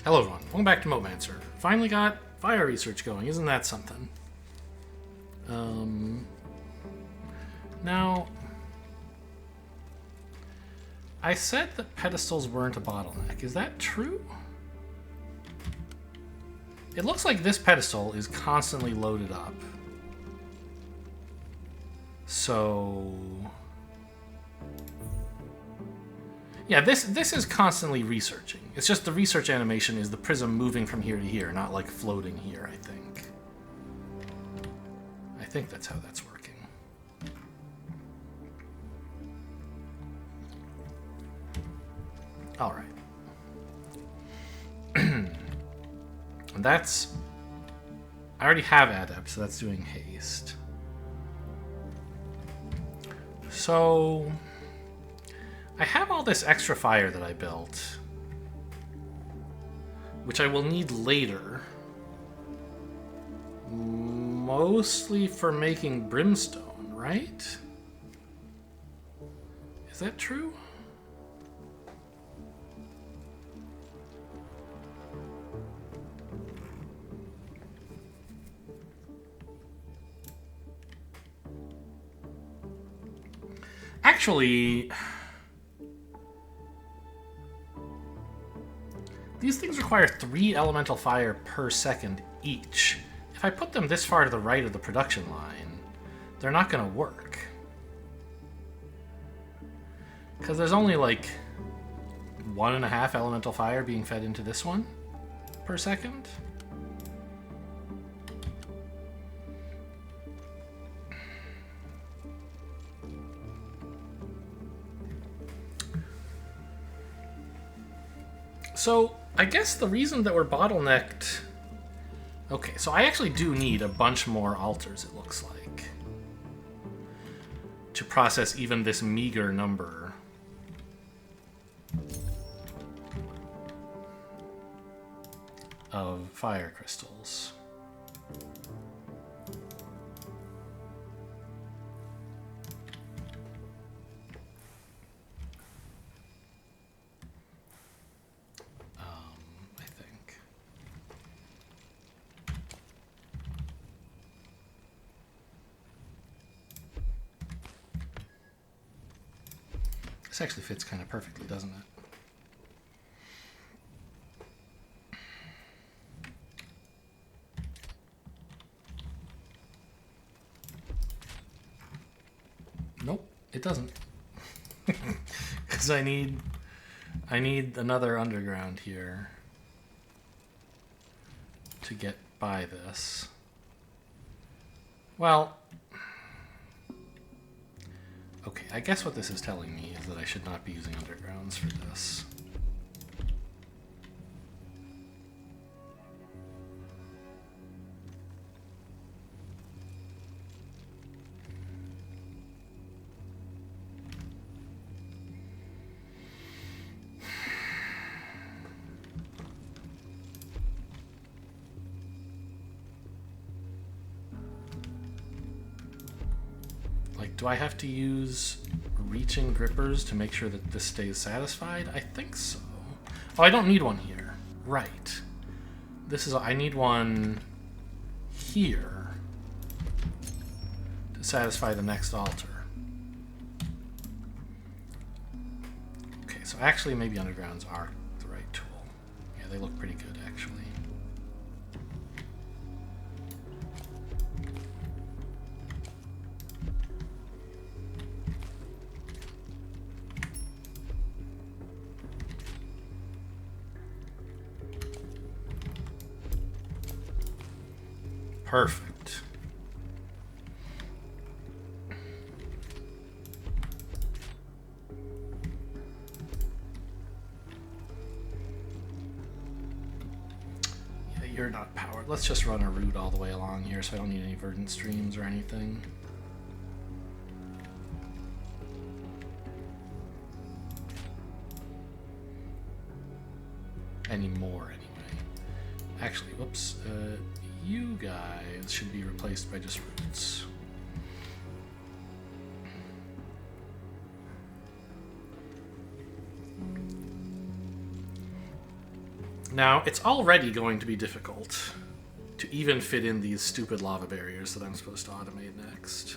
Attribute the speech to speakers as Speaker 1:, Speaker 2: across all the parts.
Speaker 1: Hello everyone, welcome back to MoteMancer. Finally got fire research going, isn't that something? Now, I said that pedestals weren't a bottleneck. Is that true? It looks like this pedestal is constantly loaded up. So... yeah, this is constantly researching. It's just the research animation is the prism moving from here to here, not like floating here, I think. I think that's how that's working. All right. And that's... I already have adept, so that's doing haste. So... I have all this extra fire that I built, which I will need later, mostly for making brimstone, right? Is that true? Actually... these things require 3 elemental fire per second each. If I put them this far to the right of the production line, they're not going to work. Because there's only like 1.5 elemental fire being fed into this one per second. So... I guess the reason that we're bottlenecked... okay, so I actually do need a bunch more altars, it looks like, to process even this meager number of fire crystals. This actually fits kind of perfectly, doesn't it? Nope, it doesn't. Because I need another underground here to get by this. Well... okay, I guess what this is telling me is that I should not be using undergrounds for this. Do I have to use reaching grippers to make sure that this stays satisfied? I think so. Oh, I don't need one here. Right. This is... I need one here to satisfy the next altar. Okay, so actually maybe undergrounds are the right tool. Yeah, they look pretty good, actually. Perfect. Yeah, you're not powered. Let's just run a route all the way along here so I don't need any verdant streams or anything. Anymore, anyway. Actually, whoops. You guys should be replaced by just roots. Now, it's already going to be difficult to even fit in these stupid lava barriers that I'm supposed to automate next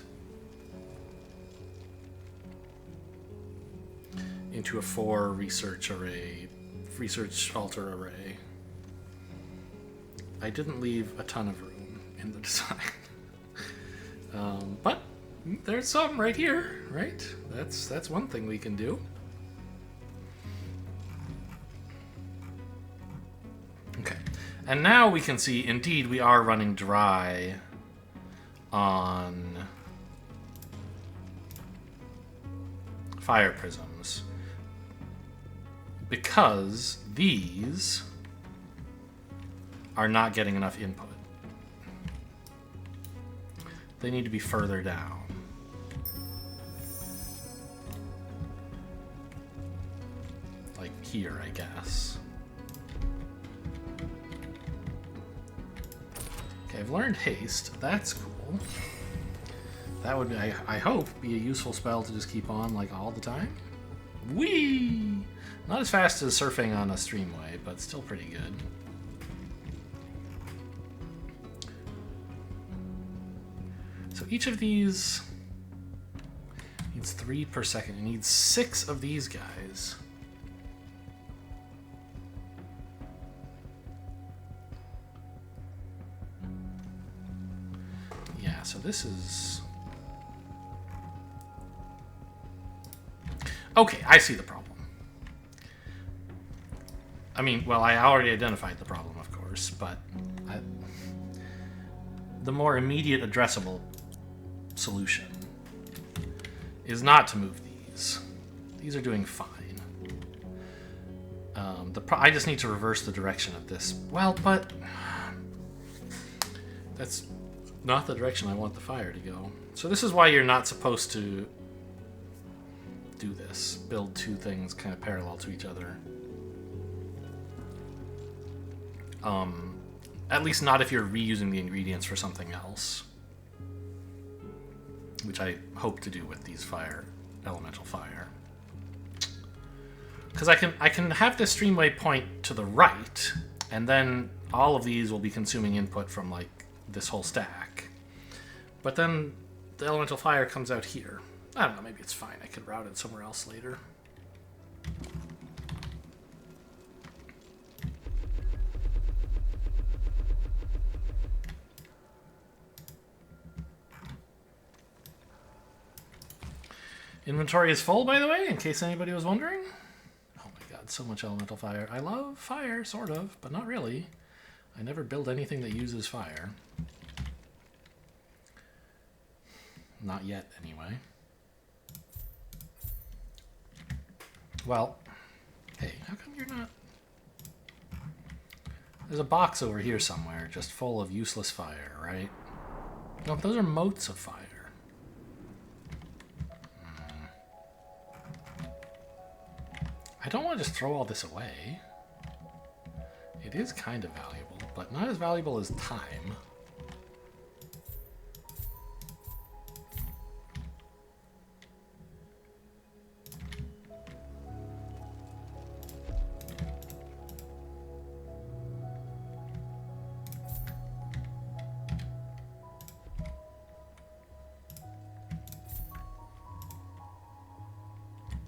Speaker 1: into a 4 research altar array. I didn't leave a ton of room in the design. But there's some right here, right? That's one thing we can do. Okay, and now we can see, indeed, we are running dry on fire prisms because these are not getting enough input. They need to be further down. Like here, I guess. Okay, I've learned haste. That's cool. That would, I hope, be a useful spell to just keep on like all the time. Whee! Not as fast as surfing on a streamway, but still pretty good. So each of these needs 3 per second. It needs 6 of these guys. Yeah, so this is... Okay, I see the problem. I mean, well, I already identified the problem, of course, but the more immediate addressable solution is not to move these. These are doing fine. I just need to reverse the direction of this. Well, but that's not the direction I want the fire to go. So this is why you're not supposed to do this. Build 2 things kind of parallel to each other. At least not if you're reusing the ingredients for something else. Which I hope to do with these elemental fire. Because I can have this streamway point to the right, and then all of these will be consuming input from like this whole stack. But then the elemental fire comes out here. I don't know, maybe it's fine. I could route it somewhere else later. Inventory is full, by the way, in case anybody was wondering. Oh my god, so much elemental fire. I love fire, sort of, but not really. I never build anything that uses fire. Not yet, anyway. Well, hey, how come you're not... There's a box over here somewhere just full of useless fire, right? No, those are motes of fire. I don't want to just throw all this away. It is kind of valuable, but not as valuable as time.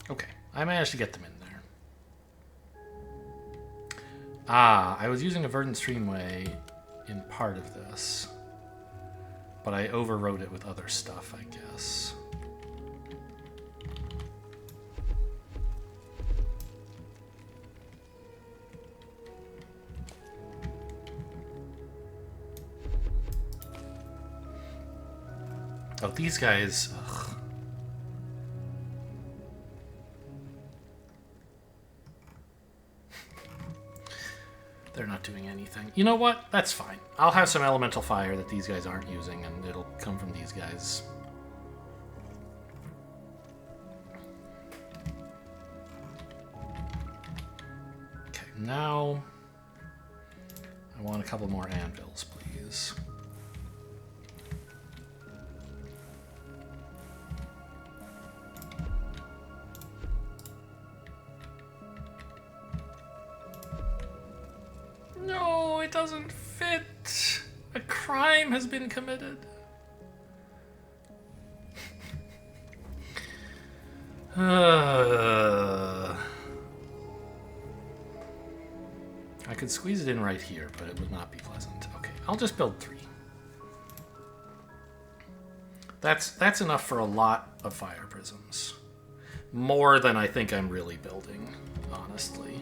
Speaker 1: Okay, I managed to get them in there. Ah, I was using a verdant streamway in part of this, but I overrode it with other stuff, I guess. Oh, these guys... Ugh. They're not doing anything. You know what? That's fine. I'll have some elemental fire that these guys aren't using, and it'll come from these guys. Okay, now... I want a couple more anvils, please. it doesn't fit. A crime has been committed. I could squeeze it in right here, but it would not be pleasant. Okay, I'll just build 3. That's enough for a lot of fire prisms. More than I think I'm really building, honestly.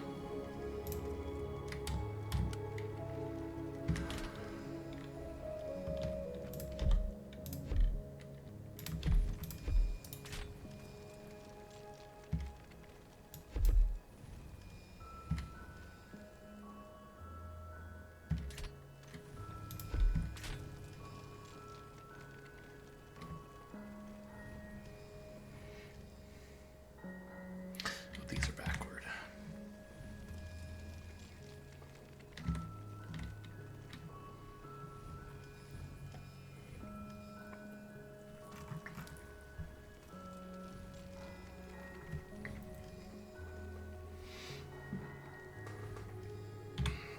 Speaker 1: These are backward.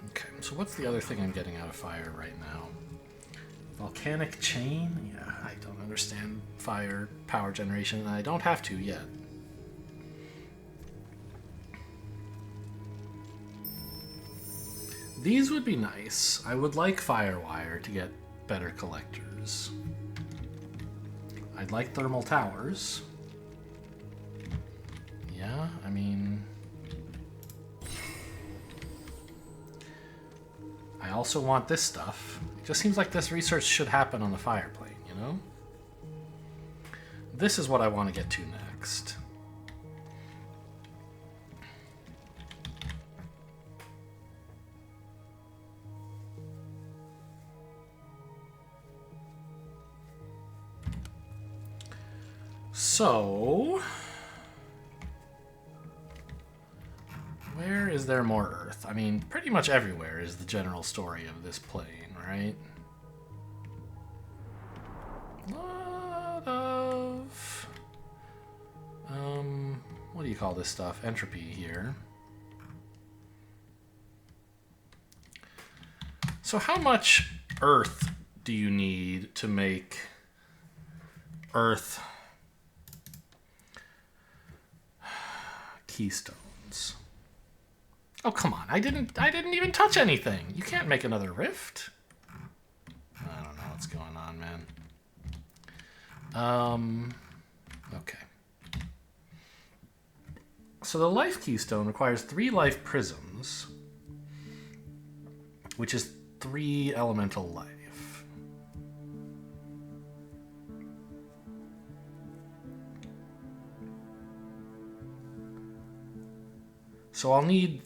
Speaker 1: Okay, so what's the other thing I'm getting out of fire right now? Volcanic chain? Yeah, I don't understand fire power generation, and I don't have to yet. These would be nice. I would like Firewire to get better collectors. I'd like thermal towers. Yeah, I mean... I also want this stuff. It just seems like this research should happen on the fire plane, you know? This is what I want to get to next. So, where is there more Earth? I mean, pretty much everywhere is the general story of this plane, right? Lot of, what do you call this stuff? Entropy here. So how much Earth do you need to make Earth keystones? Oh, come on. I didn't even touch anything. You can't make another rift. I don't know what's going on, man. Okay. So the life keystone requires 3 life prisms, which is 3 elemental life. So I'll need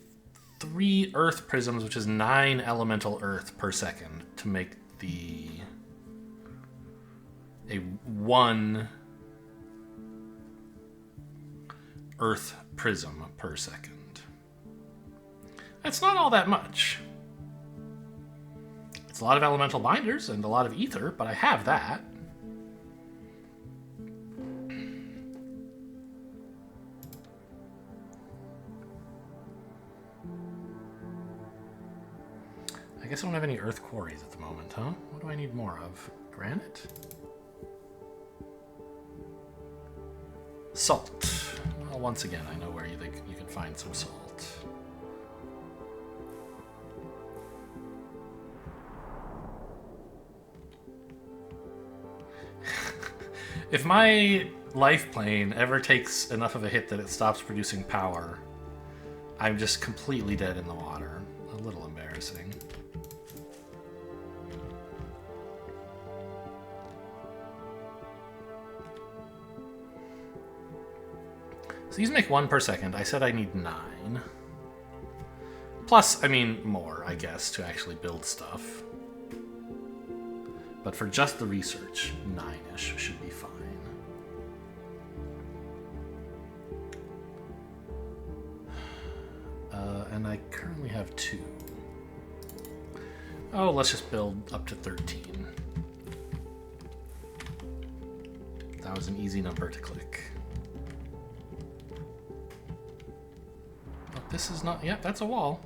Speaker 1: 3 earth prisms, which is 9 elemental earth per second, to make a 1 earth prism per second. That's not all that much. It's a lot of elemental binders and a lot of ether, but I have that. I guess I don't have any earth quarries at the moment, huh? What do I need more of? Granite? Salt. Well, once again, I know where you think you can find some salt. If my life plane ever takes enough of a hit that it stops producing power, I'm just completely dead in the water. A little embarrassing. So these make 1 per second. I said I need 9. Plus, I mean, more, I guess, to actually build stuff. But for just the research, 9-ish should be fine. And I currently have 2. Oh, let's just build up to 13. That was an easy number to click. Oh, this is not... Yeah, that's a wall.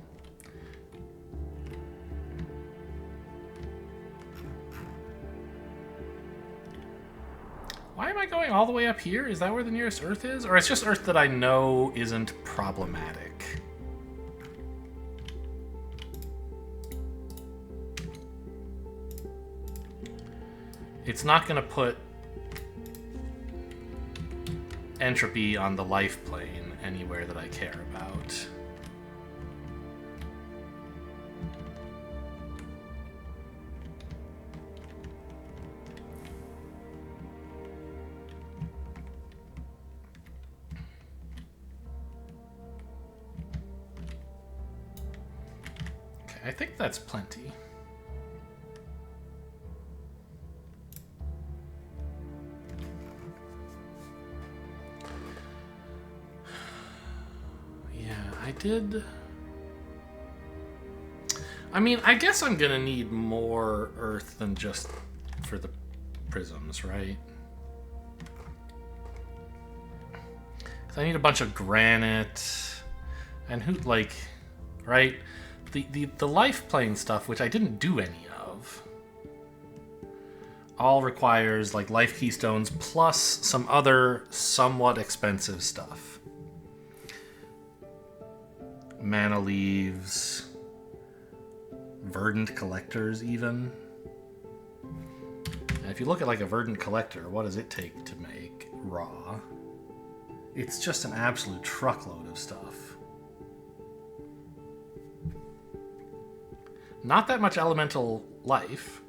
Speaker 1: am I going all the way up here? Is that where the nearest Earth is? Or it's just Earth that I know isn't problematic? It's not going to put entropy on the life plane anywhere that I care about. Okay, I think that's plenty. I mean, I guess I'm gonna need more Earth than just for the prisms, right? Because I need a bunch of granite, and who, like, right? The life plane stuff, which I didn't do any of, all requires like life keystones plus some other somewhat expensive stuff. Mana leaves, verdant collectors even. And if you look at like a verdant collector, what does it take to make raw? It's just an absolute truckload of stuff. Not that much elemental life,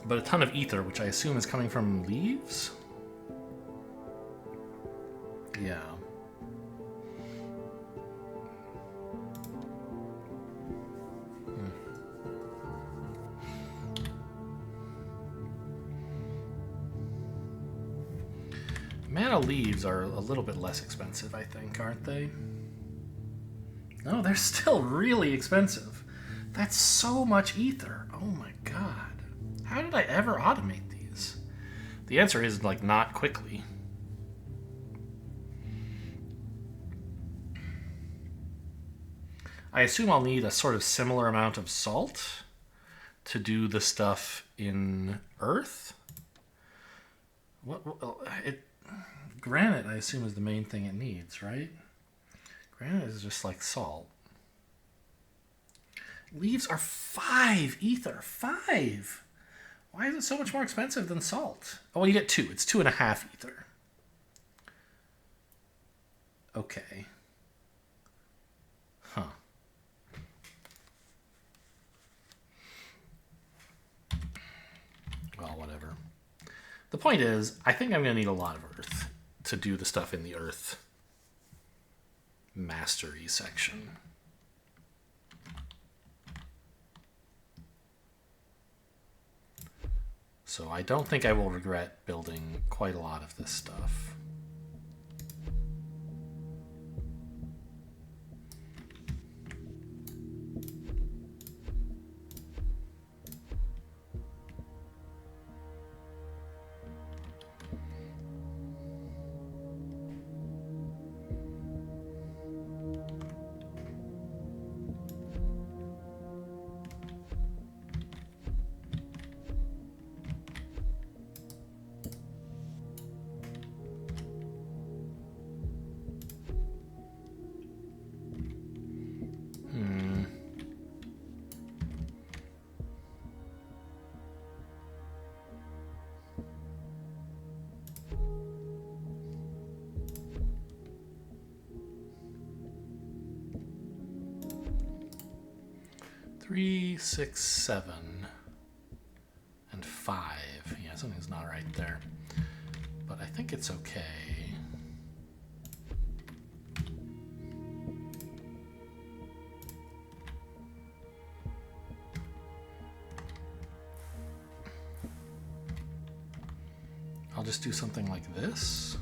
Speaker 1: but a ton of ether, which I assume is coming from leaves? Yeah. Mana leaves are a little bit less expensive, I think, aren't they? No, they're still really expensive. That's so much ether. Oh my god. How did I ever automate these? The answer is, like, not quickly. I assume I'll need a sort of similar amount of salt to do the stuff in Earth. Granite, I assume, is the main thing it needs, right? Granite is just like salt. Leaves are 5 ether. 5! Why is it so much more expensive than salt? Oh, well, you get 2. It's 2.5 ether. Okay. Huh. Well, whatever. The point is, I think I'm going to need a lot of Earth to do the stuff in the Earth mastery section. So I don't think I will regret building quite a lot of this stuff. Three, 6, 7, and 5. Yeah, something's not right there. But I think it's okay. I'll just do something like this.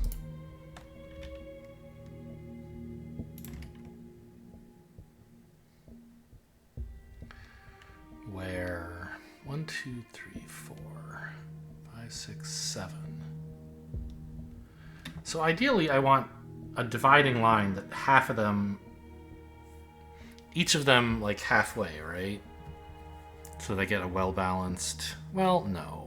Speaker 1: Where 1, 2, 3, 4, 5, 6, 7. So ideally I want a dividing line that half of them, each of them like halfway, right? So they get a well-balanced... Well, no.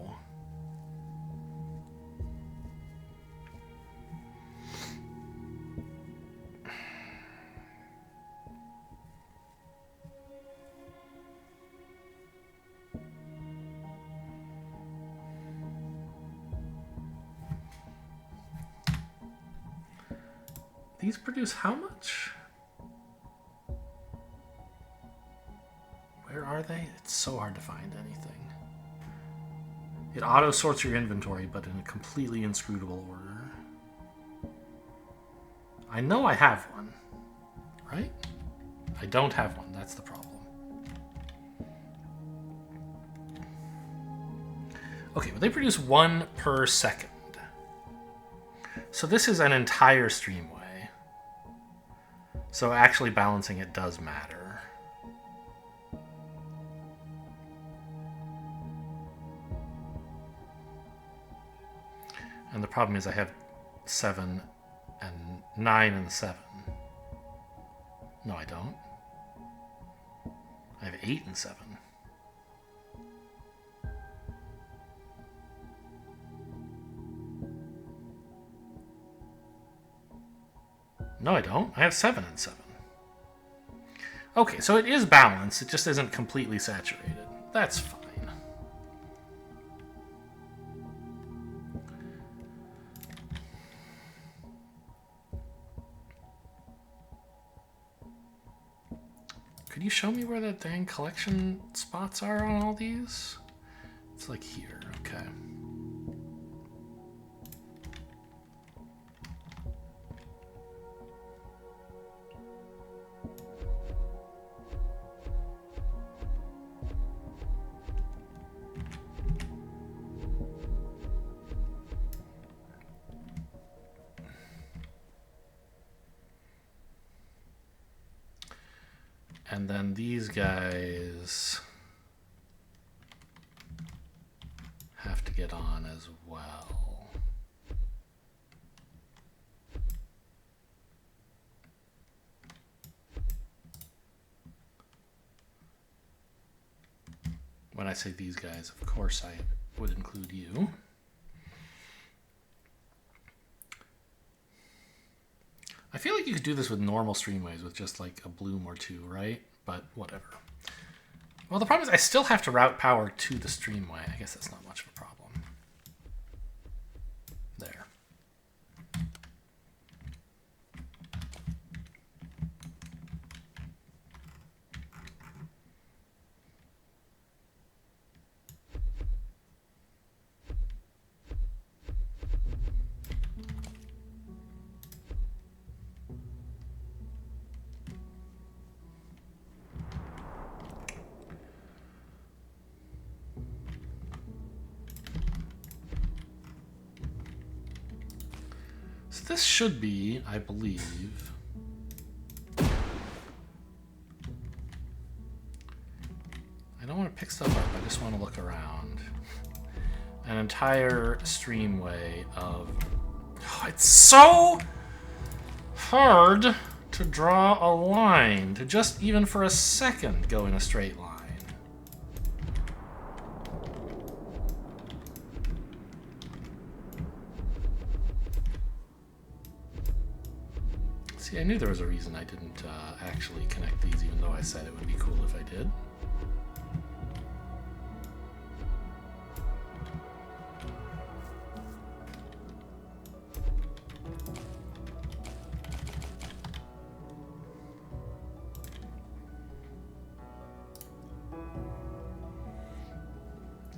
Speaker 1: These produce how much? Where are they? It's so hard to find anything. It auto-sorts your inventory, but in a completely inscrutable order. I know I have one, right? I don't have one, that's the problem. Okay, but they produce 1 per second. So this is an entire streamway. So actually balancing it does matter. And the problem is I have 7 and 9 and 7. No, I don't. I have 8 and 7. No, I don't. I have 7 and 7. Okay, so it is balanced. It just isn't completely saturated. That's fine. Could you show me where the dang collection spots are on all these? It's like here, okay. And then these guys have to get on as well. When I say these guys, of course I would include you. I feel like you could do this with normal streamways with just like a bloom or two, right? But whatever. Well, the problem is I still have to route power to the streamway. I guess that's not much of a problem. There. So this should be, I believe, I don't want to pick stuff up, I just want to look around. An entire streamway of... Oh, it's so hard to draw a line, to just even for a second go in a straight line. See, I knew there was a reason I didn't actually connect these, even though I said it would be cool if I did.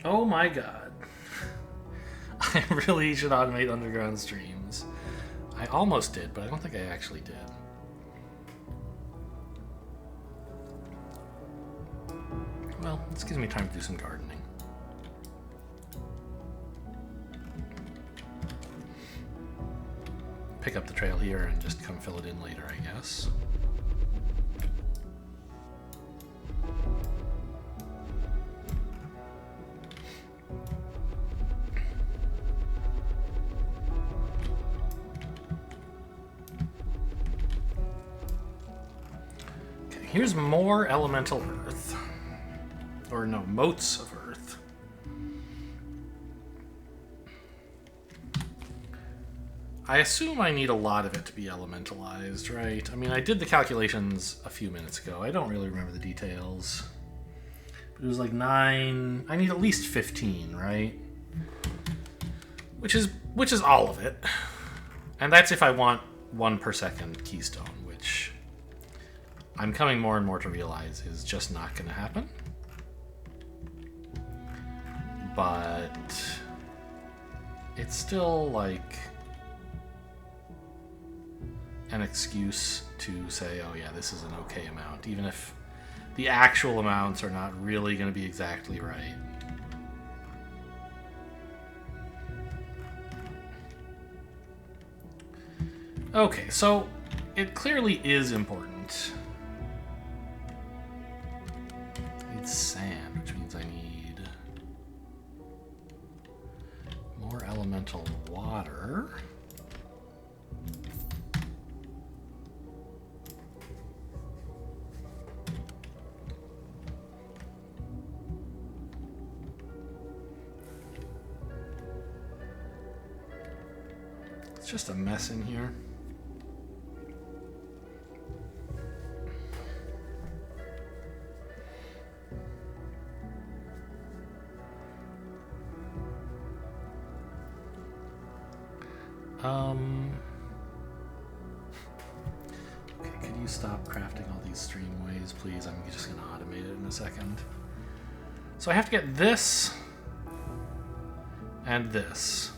Speaker 1: Oh my god. I really should automate underground streams. I almost did, but I don't think I actually did. Well, this gives me time to do some gardening. Pick up the trail here and just come fill it in later, I guess. Here's more elemental earth. or no, motes of earth. I assume I need a lot of it to be elementalized, right? I mean, I did the calculations a few minutes ago. I don't really remember the details. But it was like 9... I need at least 15, right? Which is all of it. And that's if I want 1 per second keystone, which I'm coming more and more to realize is just not going to happen. But it's still like an excuse to say, oh yeah, this is an okay amount, even if the actual amounts are not really going to be exactly right. Okay, so it clearly is important. I need sand, which means I need more elemental water. It's just a mess in here. Okay, could you stop crafting all these streamways, please? I'm just going to automate it in a second. So I have to get this and this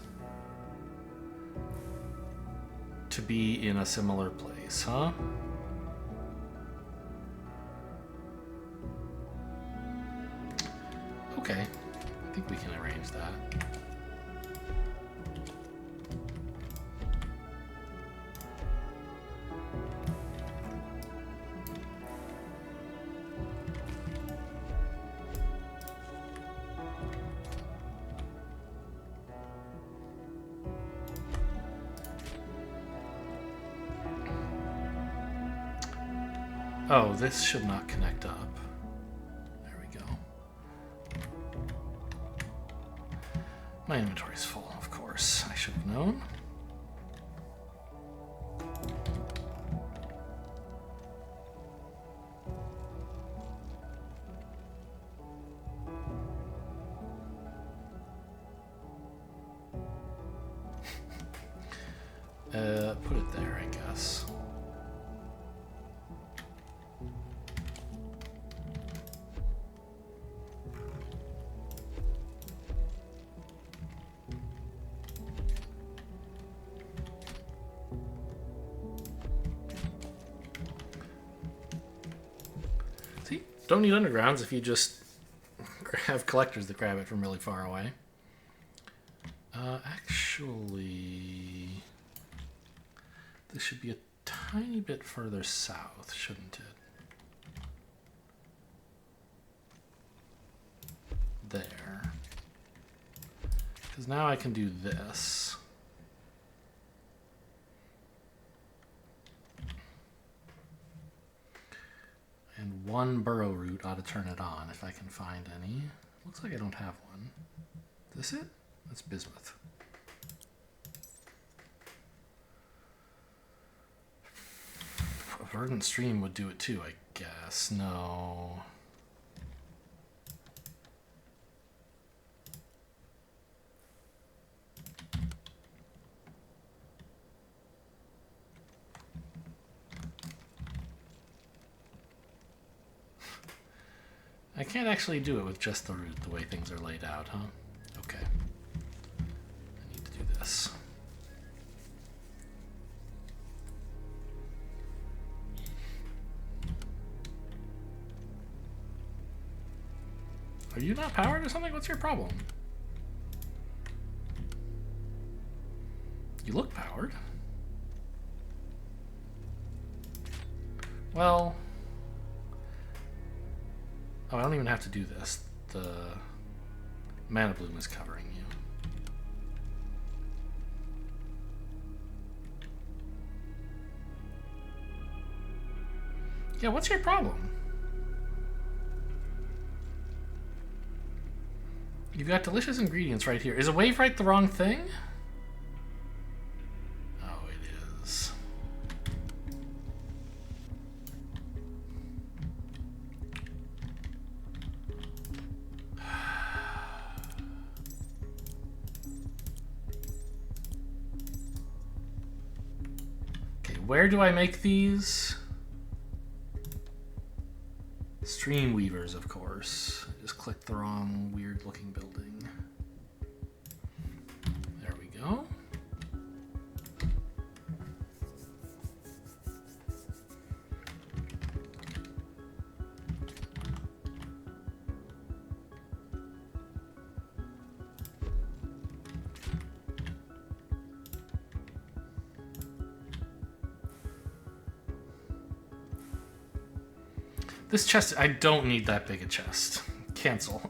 Speaker 1: to be in a similar place, huh? Okay, I think we can arrange that. Oh, this should not connect up. There we go. My inventory's full, of course. I should have known. Put it there, I guess. See, don't need undergrounds if you just have collectors that grab it from really far away. Actually, this should be a tiny bit further south, shouldn't it? There. Because now I can do this. And one burrow route ought to turn it on if I can find any. Looks like I don't have one. Is this it? That's bismuth. A verdant stream would do it too, I guess. No. I can't actually do it with just the route, the way things are laid out, huh? Okay. I need to do this. Are you not powered or something? What's your problem? You look powered. Well... Oh, I don't even have to do this. The mana bloom is covering you. Yeah, what's your problem? You've got delicious ingredients right here. Is a wave right the wrong thing? Oh, it is. Okay, where do I make these? Stream weavers, of course. I just clicked the wrong weird looking building. There we go. This chest, I don't need that big a chest. Cancel.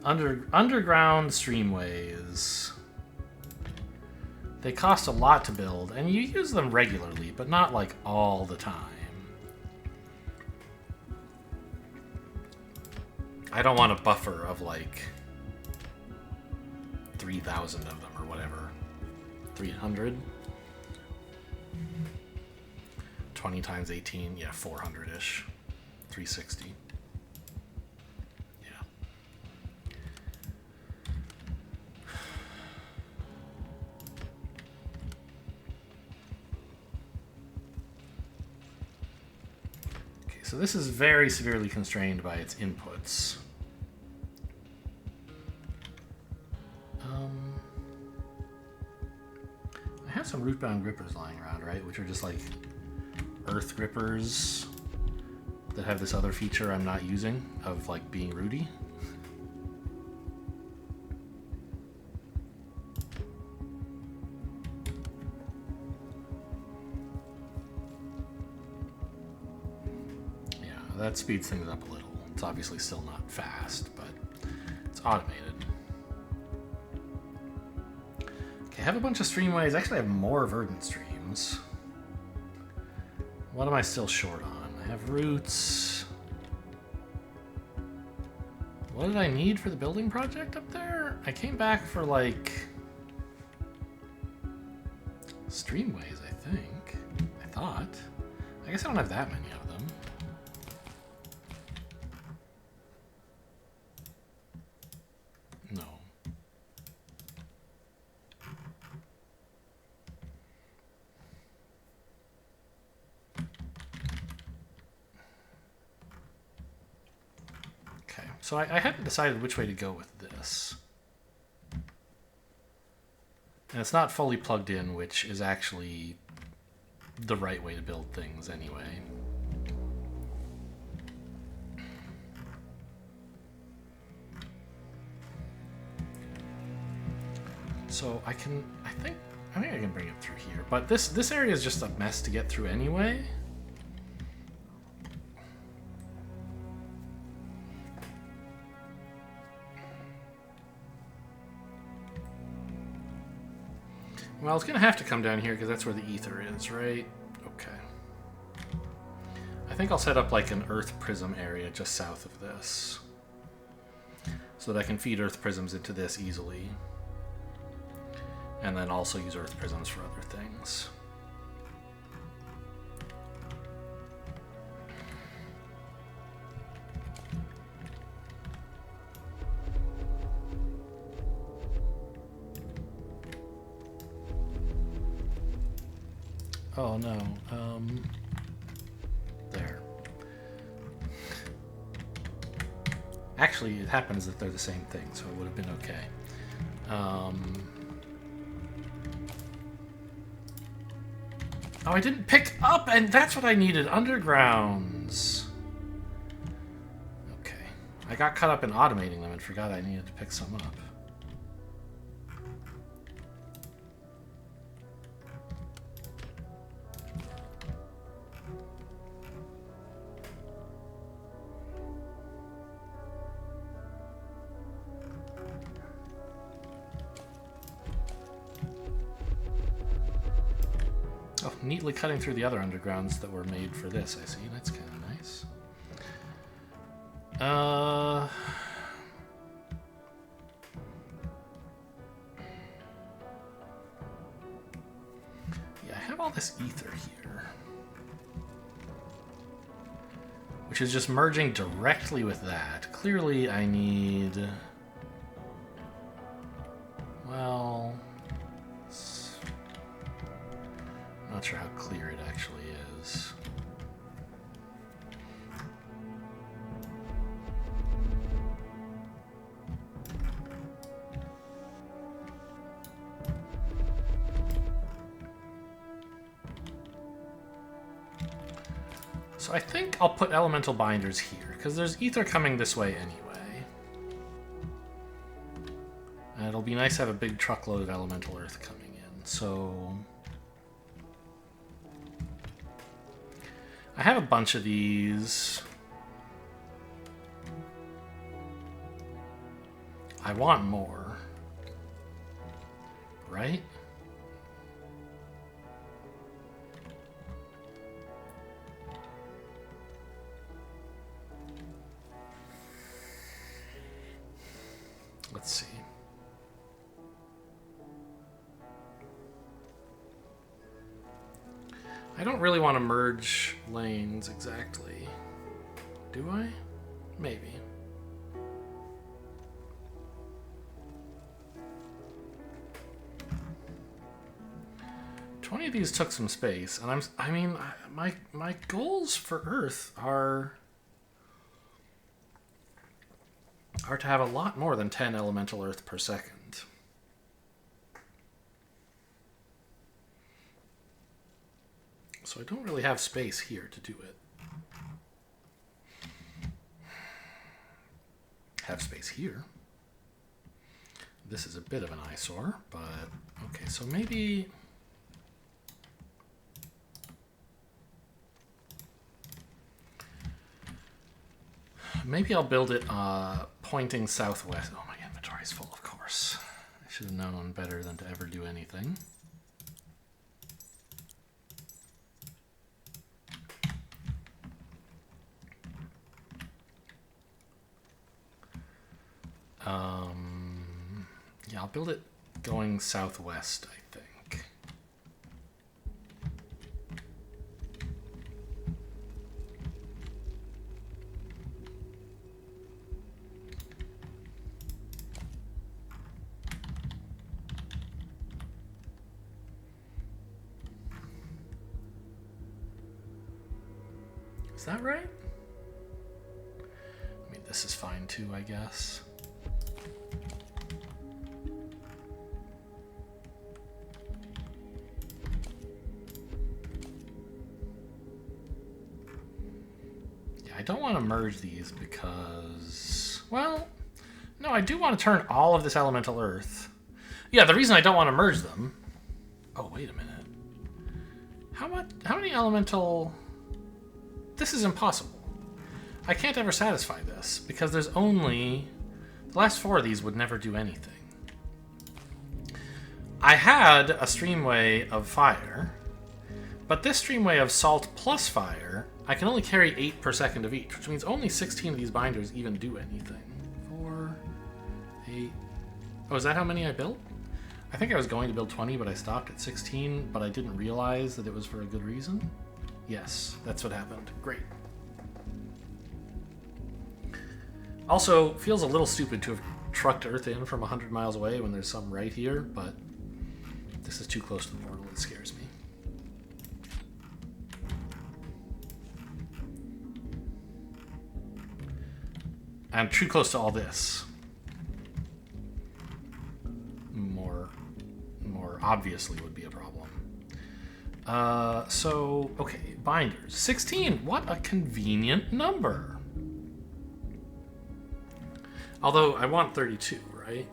Speaker 1: Underground streamways. They cost a lot to build, and you use them regularly, but not like all the time. I don't want a buffer of like 3,000 of them or whatever. 300. 20 times 18, yeah, 400-ish. 360. So this is very severely constrained by its inputs. I have some root-bound grippers lying around, right? Which are just like earth grippers that have this other feature I'm not using of like being rooty. That speeds things up a little. It's obviously still not fast, but it's automated. Okay, I have a bunch of streamways. Actually, I have more verdant streams. What am I still short on? I have roots. What did I need for the building project up there? I came back for, like, streamways, I think. I thought. I guess I don't have that many of them. No. Okay, so I hadn't decided which way to go with this. And it's not fully plugged in, which is actually the right way to build things anyway. So I think I can bring it through here, but this area is just a mess to get through anyway. Well, it's gonna have to come down here because that's where the ether is, right? Okay. I think I'll set up like an earth prism area just south of this, so that I can feed earth prisms into this easily. And then also use earth prisms for other things. Oh no, there. Actually, it happens that they're the same thing, so it would have been okay. Oh, I didn't pick up, and that's what I needed, undergrounds. Okay. I got caught up in automating them and forgot I needed to pick some up. Oh, neatly cutting through the other undergrounds that were made for this, I see. That's kind of nice. Yeah, I have all this ether here, which is just merging directly with that. Clearly, I need... Well... Not sure how clear it actually is. So I think I'll put elemental binders here, because there's ether coming this way anyway. And it'll be nice to have a big truckload of elemental earth coming in, so... I have a bunch of these. I want more. Right? Let's see. I don't really want to merge lanes exactly. Do I? Maybe. Twenty of these took some space, and my goals for Earth are to have a lot more than 10 elemental Earth per second. So I don't really have space here to do it. Have space here. This is a bit of an eyesore, but okay, so maybe... Maybe I'll build it pointing southwest. Oh, my inventory's full, of course. I should have known better than to ever do anything. Yeah, I'll build it going southwest, I think. Is that right? I mean, this is fine too, I guess. I don't want to merge these because, well, no, I do want to turn all of this elemental earth. Yeah, the reason I don't want to merge them... Oh, wait a minute. How many elemental... This is impossible. I can't ever satisfy this because there's only... The last 4 of these would never do anything. I had a streamway of fire, but this streamway of salt plus fire... I can only carry 8 per second of each, which means only 16 of these binders even do anything. 4, 8... Oh, is that how many I built? I think I was going to build 20, but I stopped at 16, but I didn't realize that it was for a good reason. Yes, that's what happened. Great. Also, feels a little stupid to have trucked Earth in from 100 miles away when there's some right here, but this is too close to the portal. It scares me. And too close to all this. More obviously would be a problem. So, okay, binders. 16, what a convenient number. Although, I want 32, right?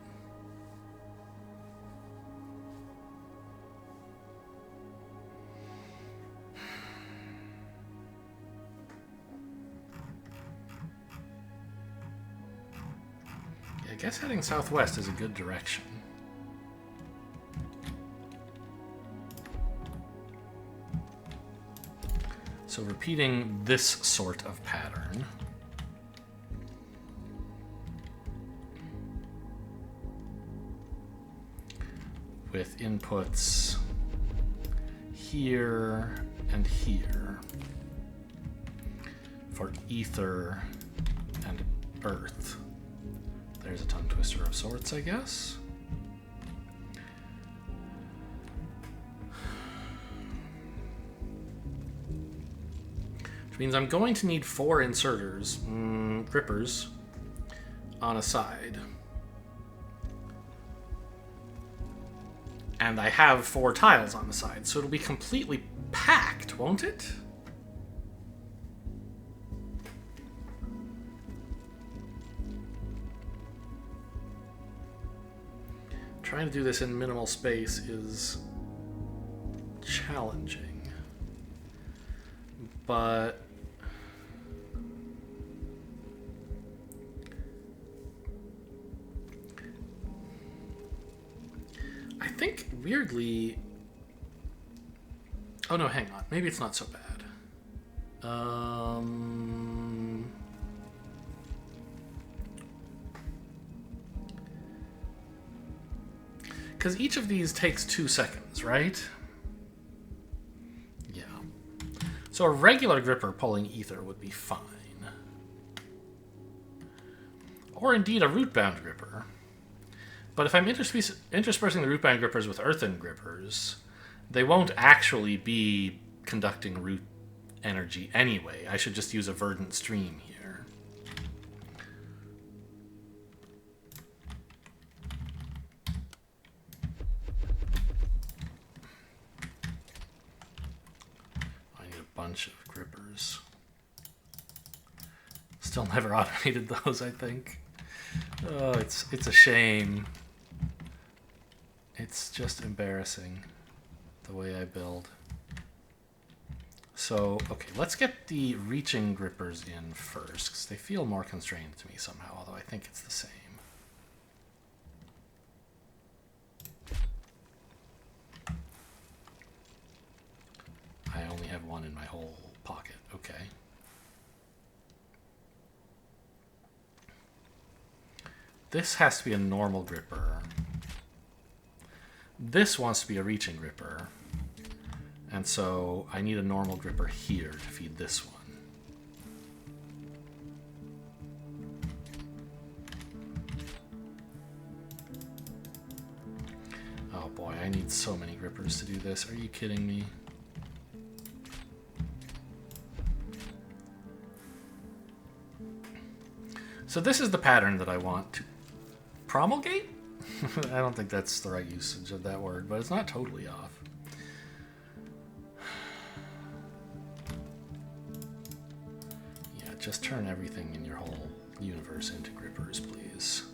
Speaker 1: I guess heading southwest is a good direction. So repeating this sort of pattern. With inputs here and here for ether and earth. There's a tongue twister of sorts, I guess. Which means I'm going to need 4 inserters, grippers, on a side. And I have 4 tiles on the side, so it'll be completely packed, won't it? Trying to do this in minimal space is challenging. But I think, weirdly... Oh no, hang on. Maybe it's not so bad. Because each of these takes 2 seconds, right? Yeah. So a regular gripper pulling ether would be fine. Or indeed a root-bound gripper. But if I'm interspersing the root-bound grippers with earthen grippers, they won't actually be conducting root energy anyway. I should just use a verdant stream here. I need a bunch of grippers. Still never automated those, I think. Oh, it's a shame. It's just embarrassing the way I build. So, okay, let's get the reaching grippers in first, because they feel more constrained to me somehow, although I think it's the same. I only have 1 in my whole pocket, okay. This has to be a normal gripper. This wants to be a reaching gripper. And so I need a normal gripper here to feed this one. Oh boy, I need so many grippers to do this. Are you kidding me? So this is the pattern that I want to promulgate? I don't think that's the right usage of that word, but it's not totally off. Yeah, just turn everything in your whole universe into grippers, please.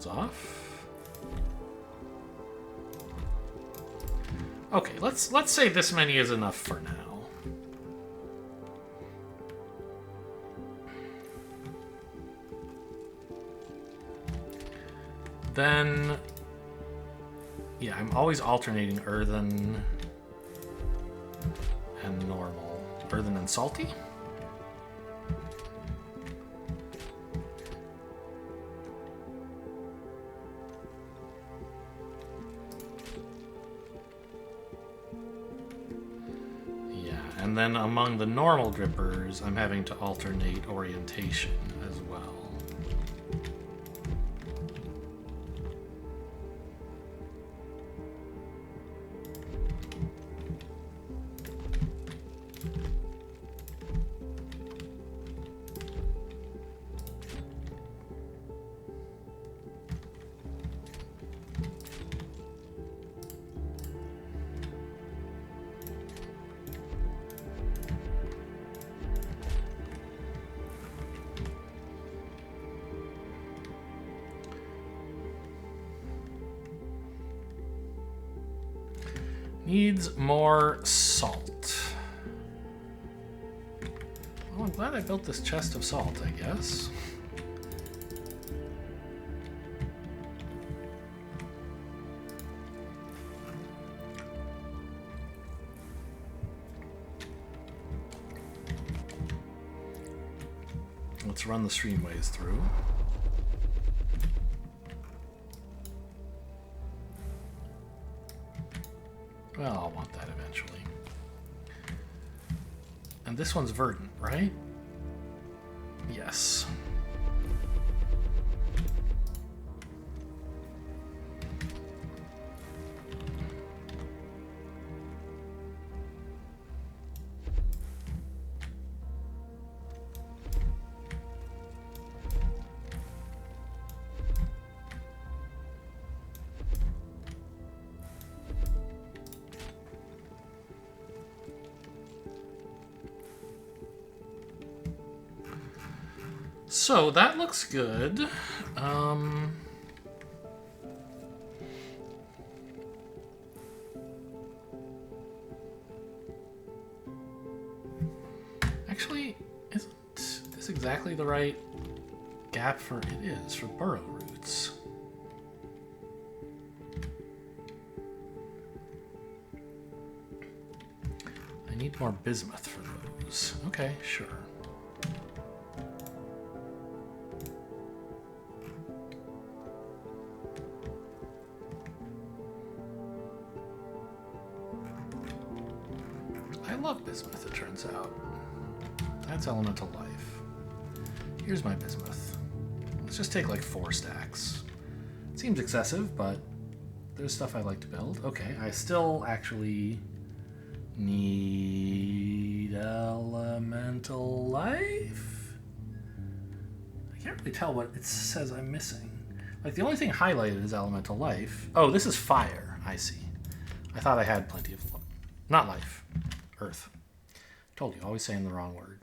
Speaker 1: Off. Okay, let's say this many is enough for now. Then, yeah, I'm always alternating earthen and normal. Earthen and salty? And then among the normal grippers, I'm having to alternate orientation as well. Needs more salt. Well, I'm glad I built this chest of salt, I guess. Let's run the streamways through. Well, I'll want that eventually. And this one's verdant, right? Yes. So that looks good. Actually, isn't this exactly the right gap for it is for burrow roots? I need more bismuth for those. Okay, sure. I love bismuth, it turns out. That's elemental life. Here's my bismuth. Let's just take like 4 stacks. Seems excessive, but there's stuff I like to build. Okay, I still actually need elemental life? I can't really tell what it says I'm missing. Like, the only thing highlighted is elemental life. Oh, this is fire. I see. I thought I had plenty of... Not life. Earth. Told you, always saying the wrong word.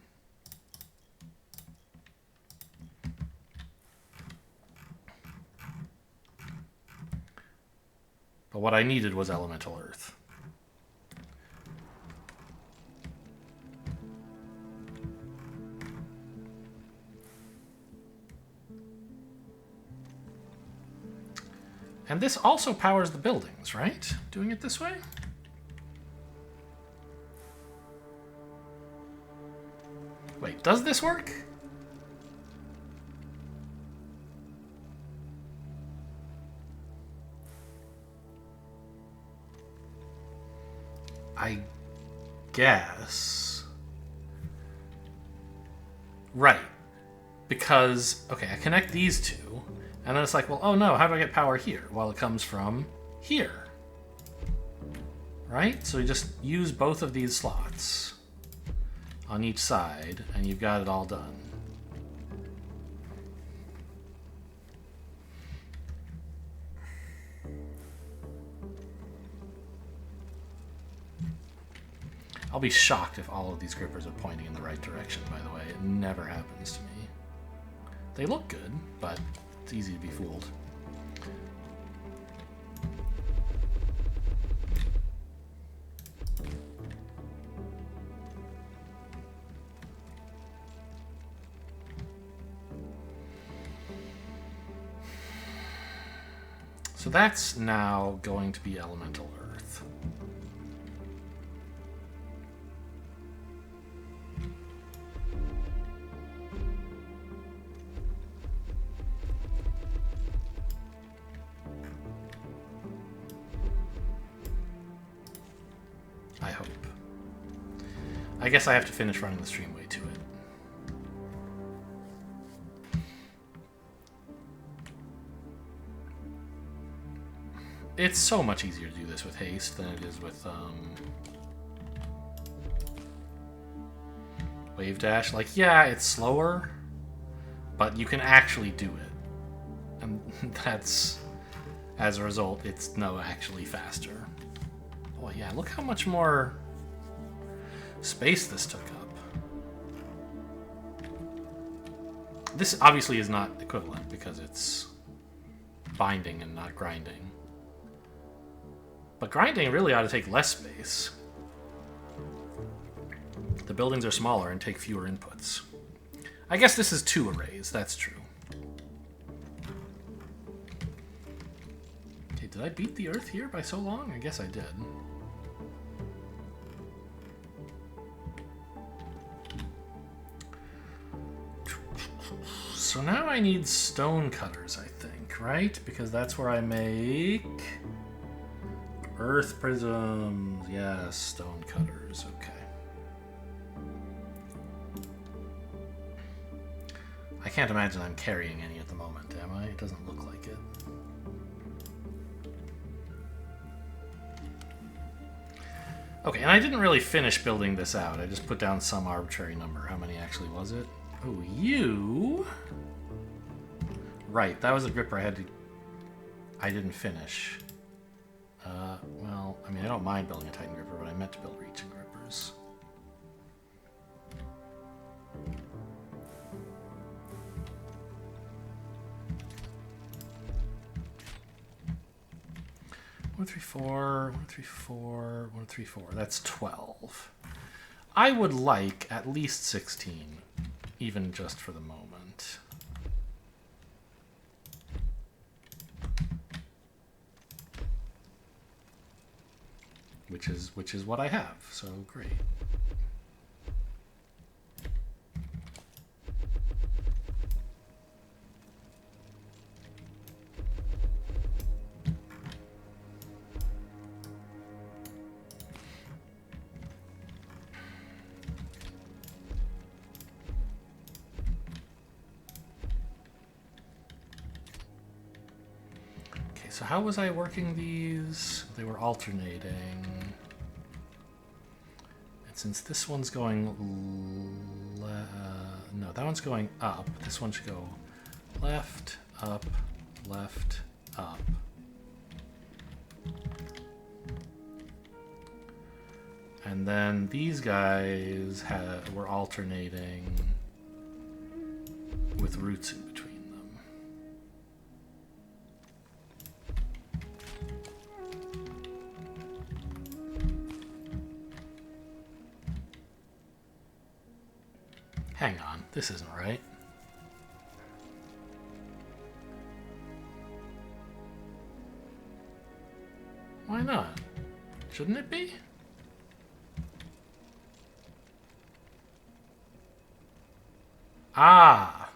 Speaker 1: But what I needed was elemental earth. And this also powers the buildings, right? Doing it this way? Wait, does this work? I guess. Right. Because, okay, I connect these two, and then it's like, well, oh no, how do I get power here? Well, it comes from here. Right? So you just use both of these slots on each side, and you've got it all done. I'll be shocked if all of these grippers are pointing in the right direction, by the way. It never happens to me. They look good, but it's easy to be fooled. So that's now going to be elemental earth. I hope. I guess I have to finish running the streamway to it. It's so much easier to do this with haste than it is with wave dash. Like, yeah, it's slower, but you can actually do it. And that's, as a result, it's actually faster. Oh yeah, look how much more space this took up. This obviously is not equivalent because it's binding and not grinding. But grinding really ought to take less space. The buildings are smaller and take fewer inputs. I guess this is 2 arrays, that's true. Okay, did I beat the Earth here by so long? I guess I did. So now I need stone cutters, I think, right? Because that's where I make earth prisms. Yes, stone cutters. Okay. I can't imagine I'm carrying any at the moment, am I? It doesn't look like it. Okay, and I didn't really finish building this out. I just put down some arbitrary number. How many actually was it? Oh, you... Right, that was a gripper I didn't finish. Well, I mean, I don't mind building a Titan gripper, but I meant to build reaching grippers. One, 3, 4, 1, 3, 4, 1, 3, 4. That's 12. I would like at least 16, even just for the moment. Which is what I have, so great. So how was I working these? They were alternating. And since this one's going... no, that one's going up. This one should go left, up, left, up. And then these guys were alternating with roots in between. Hang on, this isn't right. Why not? Shouldn't it be? Ah!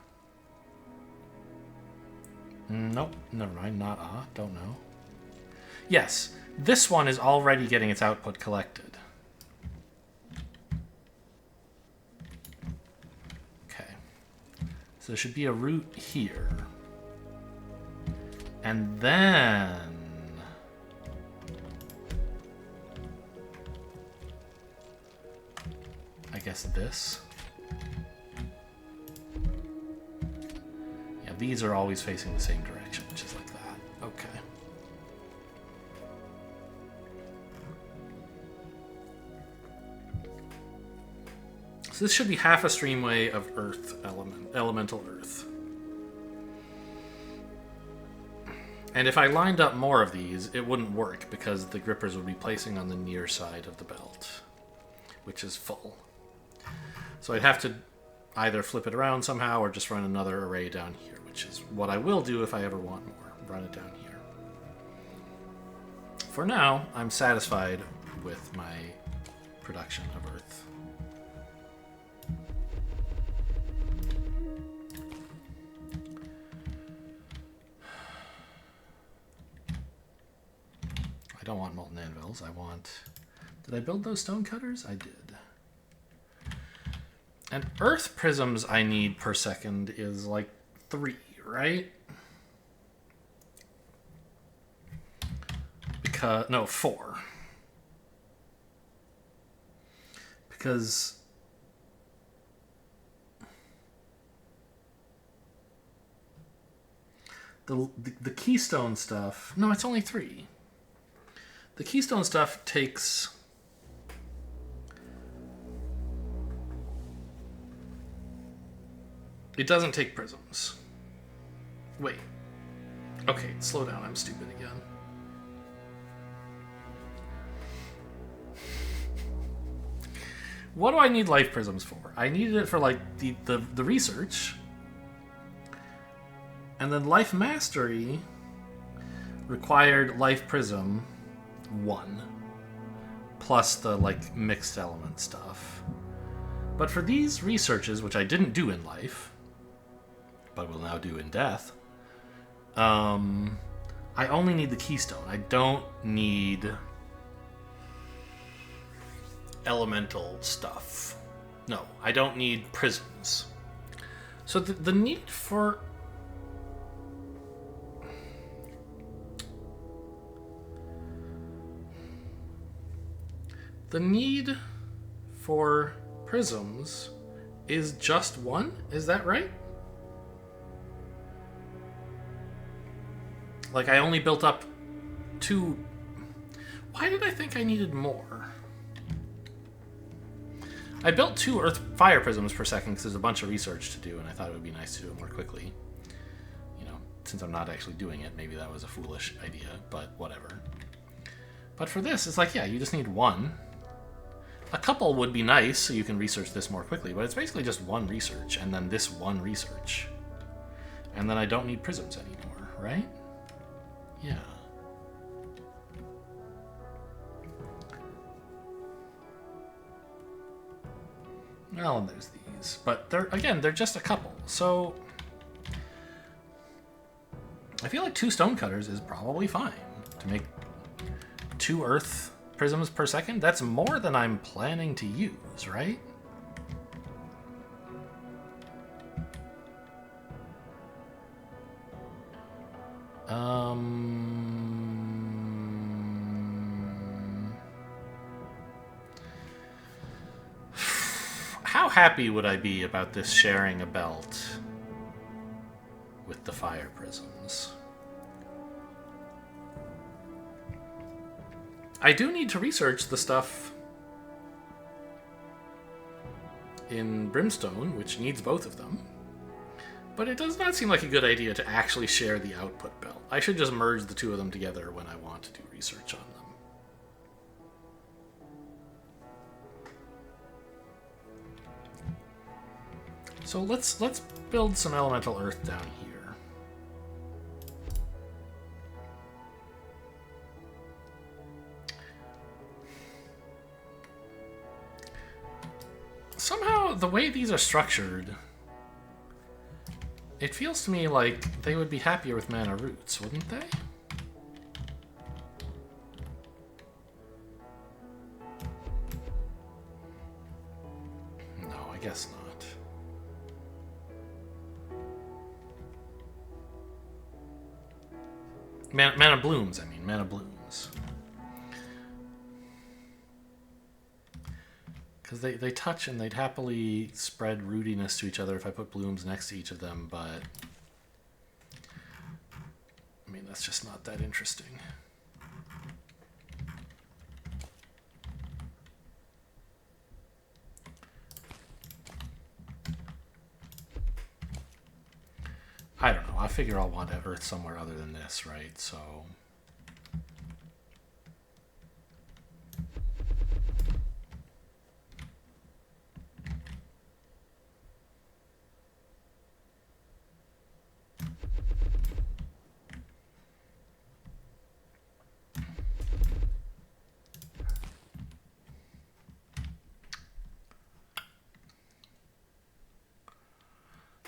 Speaker 1: Nope, never mind, not ah, don't know. Yes, this one is already getting its output collected. So there should be a root here. And then... I guess this. Yeah, these are always facing the same direction, which is like that. Okay. So this should be half a streamway of earth elemental earth. And if I lined up more of these, it wouldn't work because the grippers would be placing on the near side of the belt, which is full. So I'd have to either flip it around somehow or just run another array down here, which is what I will do if I ever want more. Run it down here. For now, I'm satisfied with my production of earth. I don't want molten anvils. I want... Did I build those stone cutters? I did. And earth prisms I need per second is like 3, right? Because... No, 4. Because... The keystone stuff... No, it's only 3. The keystone stuff takes... It doesn't take prisms. Wait. Okay, slow down. I'm stupid again. What do I need life prisms for? I needed it for like the research. And then life mastery required life prism 1. Plus the like mixed element stuff. But for these researches, which I didn't do in life, but will now do in death, I only need the keystone. I don't need elemental stuff. No, I don't need prisms. So the need for... The need for prisms is just 1? Is that right? Like, I only built up 2... Why did I think I needed more? I built 2 earth fire prisms per second because there's a bunch of research to do, and I thought it would be nice to do it more quickly. You know, since I'm not actually doing it, maybe that was a foolish idea, but whatever. But for this, it's like, yeah, you just need 1. A couple would be nice, so you can research this more quickly, but it's basically just 1 research, and then this 1 research. And then I don't need prisms anymore, right? Yeah. Well, and there's these. But they're just a couple, so... I feel like 2 stonecutters is probably fine to make 2 earth prisms per second. That's more than I'm planning to use, right? How happy would I be about this sharing a belt with the fire prisms? I do need to research the stuff in Brimstone, which needs both of them. But it does not seem like a good idea to actually share the output belt. I should just merge the 2 of them together when I want to do research on them. So let's build some elemental earth down here. Somehow, the way these are structured, it feels to me like they would be happier with mana roots, wouldn't they? No, I guess not. Mana blooms, I mean. Mana blooms. Because they touch and they'd happily spread rootiness to each other if I put blooms next to each of them, but... I mean, that's just not that interesting. I don't know. I figure I'll want Earth somewhere other than this, right? So...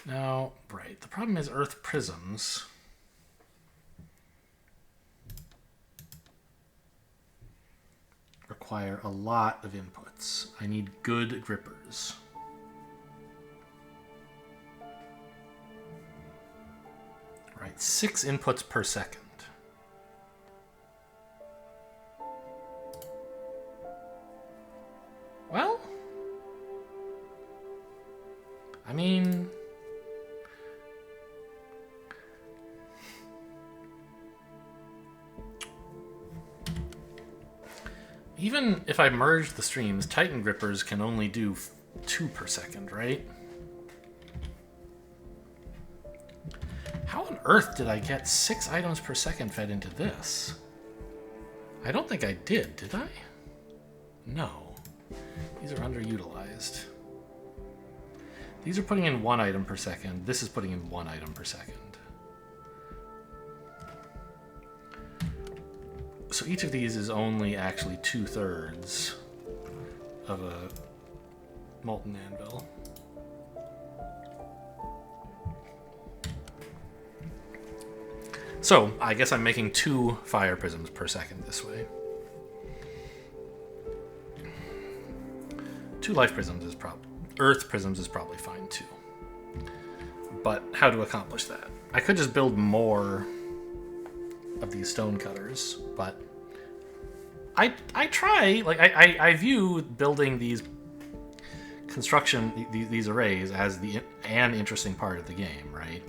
Speaker 1: Now, right, the problem is Earth prisms. Require a lot of inputs. I need good grippers. Right, 6 inputs per second. Well, I mean... Even if I merge the streams, Titan grippers can only do 2 per second, right? How on earth did I get 6 items per second fed into this? I don't think I did I? No. These are underutilized. These are putting in 1 item per second. This is putting in 1 item per second. So each of these is only actually 2/3 of a molten anvil. So I guess I'm making 2 fire prisms per second this way. 2 life prisms is earth prisms is probably fine too. But how to accomplish that? I could just build more of these stone cutters, but I try, like, I view building these these arrays as an interesting part of the game, right?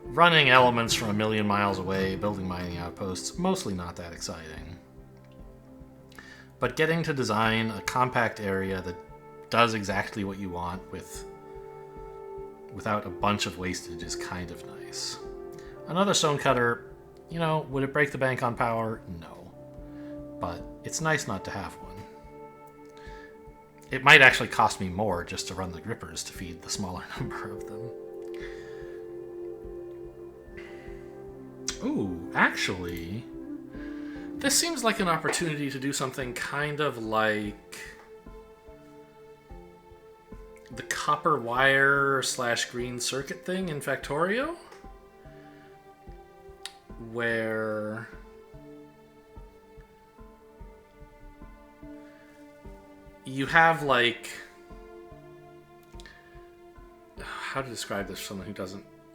Speaker 1: Running elements from 1,000,000 miles away, building mining outposts, mostly not that exciting. But getting to design a compact area that does exactly what you want without a bunch of wastage is kind of nice. Another stone cutter, you know, would it break the bank on power? No. But it's nice not to have one. It might actually cost me more just to run the grippers to feed the smaller number of them. Ooh, actually, this seems like an opportunity to do something kind of like the copper wire / green circuit thing in Factorio, where you have, like, how to describe this for someone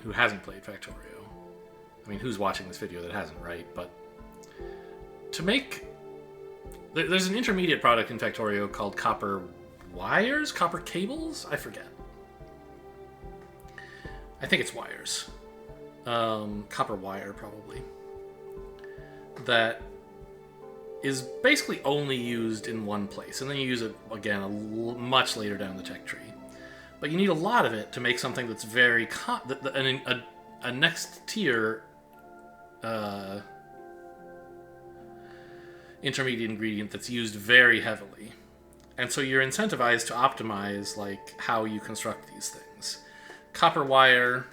Speaker 1: who hasn't played Factorio. I mean, who's watching this video that hasn't, right? But to make, there's an intermediate product in Factorio called copper wires, copper cables. I forget. I think it's wires. Copper wire, probably. That is basically only used in one place, and then you use it again much later down the tech tree. But you need a lot of it to make something that's very a next tier intermediate ingredient that's used very heavily. And so you're incentivized to optimize, like, how you construct these things. Copper wire,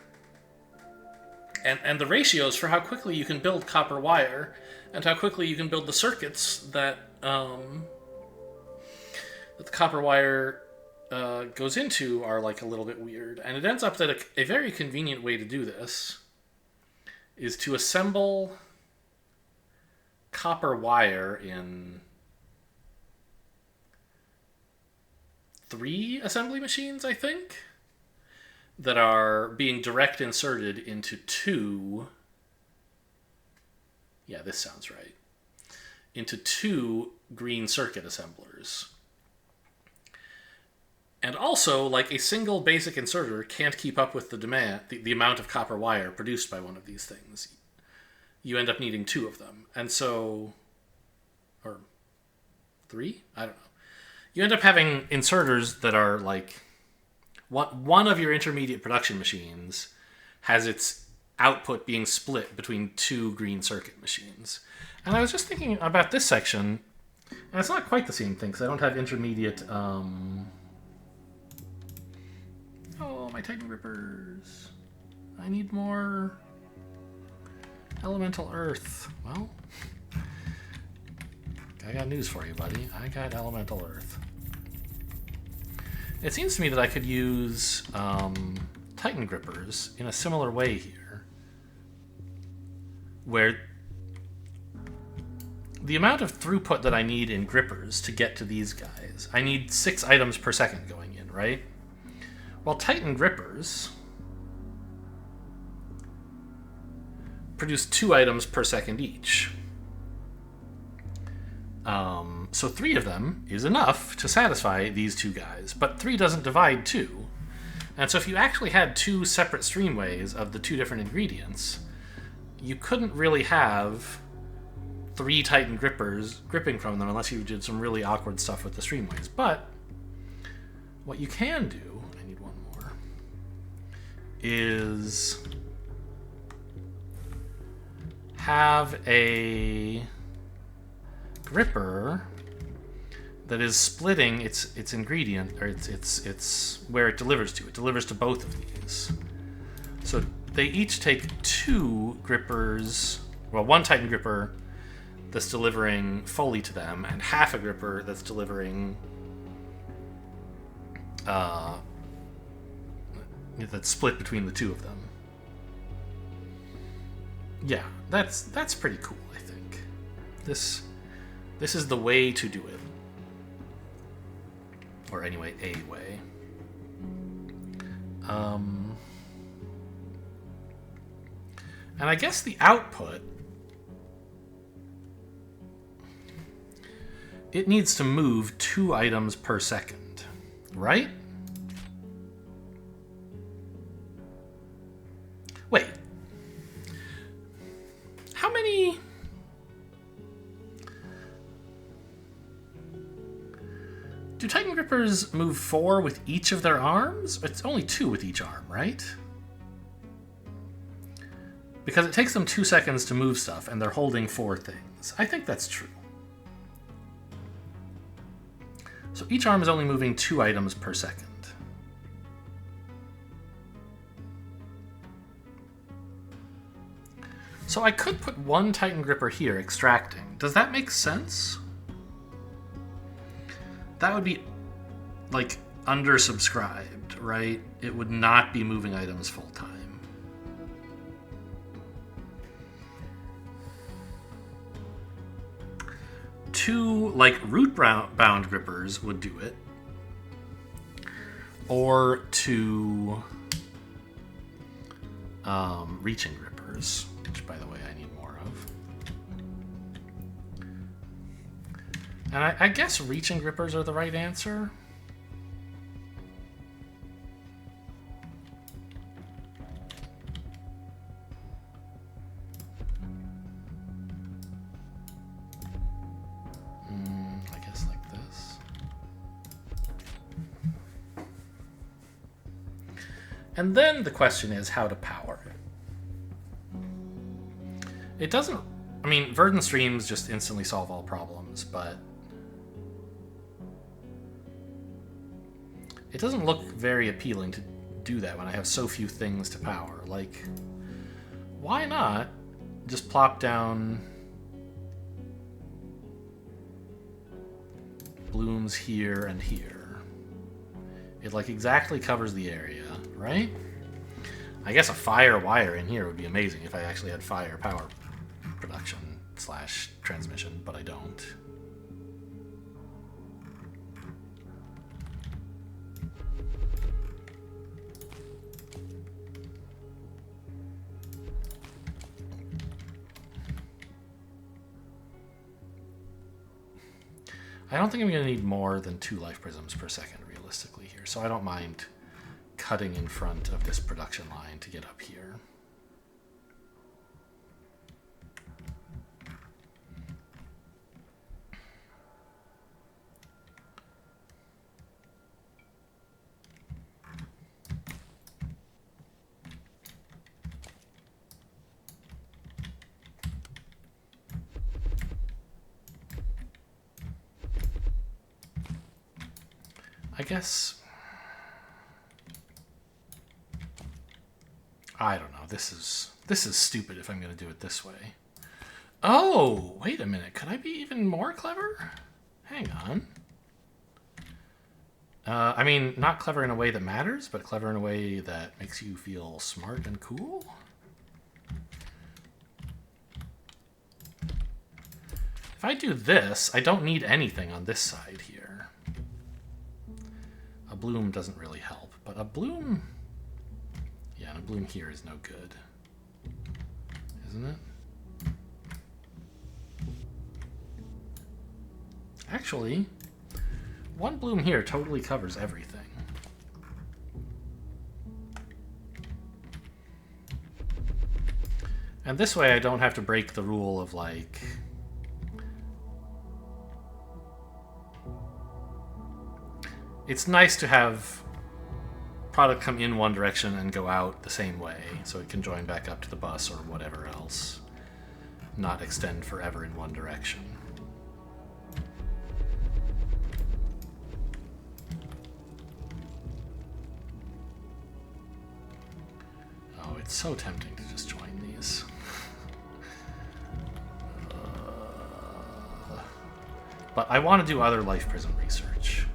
Speaker 1: and the ratios for how quickly you can build copper wire and how quickly you can build the circuits that the copper wire goes into are, like, a little bit weird. And it ends up that a very convenient way to do this is to assemble copper wire in 3 assembly machines, I think, that are being direct inserted into 2. Yeah, this sounds right. Into 2 green circuit assemblers. And also, like, a single basic inserter can't keep up with the demand, the amount of copper wire produced by one of these things. You end up needing 2 of them. And so, or 3? I don't know. You end up having inserters that are, like, one of your intermediate production machines has its output being split between 2 green circuit machines. And I was just thinking about this section, and it's not quite the same thing, because I don't have intermediate, Oh, my Titan Grippers. I need more elemental earth. Well, I got news for you, buddy. I got elemental earth. It seems to me that I could use Titan Grippers in a similar way here, where the amount of throughput that I need in Grippers to get to these guys, I need 6 items per second going in, right? Well, Titan Grippers produce 2 items per second each. So 3 of them is enough to satisfy these 2 guys, but 3 doesn't divide 2. And so if you actually had 2 separate streamways of the 2 different ingredients, you couldn't really have 3 Titan Grippers gripping from them unless you did some really awkward stuff with the streamways. But what you can do, I need one more, is have a gripper that is splitting its ingredient, or its where it delivers to. It delivers to both of these. So they each take 2 grippers, well, 1 Titan gripper that's delivering fully to them, and half a gripper that's delivering that's split between the 2 of them. Yeah, that's pretty cool, I think. This is the way to do it. Or anyway, a way. And I guess the output, it needs to move 2 items per second, right? Wait. How many... Do Titan Grippers move 4 with each of their arms? It's only 2 with each arm, right? Because it takes them 2 seconds to move stuff, and they're holding 4 things. I think that's true. So each arm is only moving 2 items per second. So I could put 1 Titan Gripper here, extracting. Does that make sense? That would be, like, undersubscribed, right? It would not be moving items full time. Two, like, root-bound grippers would do it. Or 2 reaching grippers, which, by the way, I need more of. And I guess reaching grippers are the right answer. I guess like this. And then the question is how to power it. It doesn't... I mean, Verdant Streams just instantly solve all problems, but... it doesn't look very appealing to do that when I have so few things to power. Like, why not just plop down blooms here and here? It, like, exactly covers the area, right? I guess a fire wire in here would be amazing if I actually had fire power production / transmission, but I don't. I don't think I'm going to need more than 2 life prisms per second realistically here, so I don't mind cutting in front of this production line to get up here. I guess... I don't know. This is stupid if I'm going to do it this way. Oh, wait a minute. Could I be even more clever? Hang on. I mean, not clever in a way that matters, but clever in a way that makes you feel smart and cool. If I do this, I don't need anything on this side here. A bloom doesn't really help, but a bloom... yeah, and a bloom here is no good. Isn't it? Actually, 1 bloom here totally covers everything. And this way I don't have to break the rule of, like... it's nice to have product come in one direction and go out the same way, so it can join back up to the bus or whatever else, not extend forever in one direction. so tempting to just join these. But I want to do other life prism research.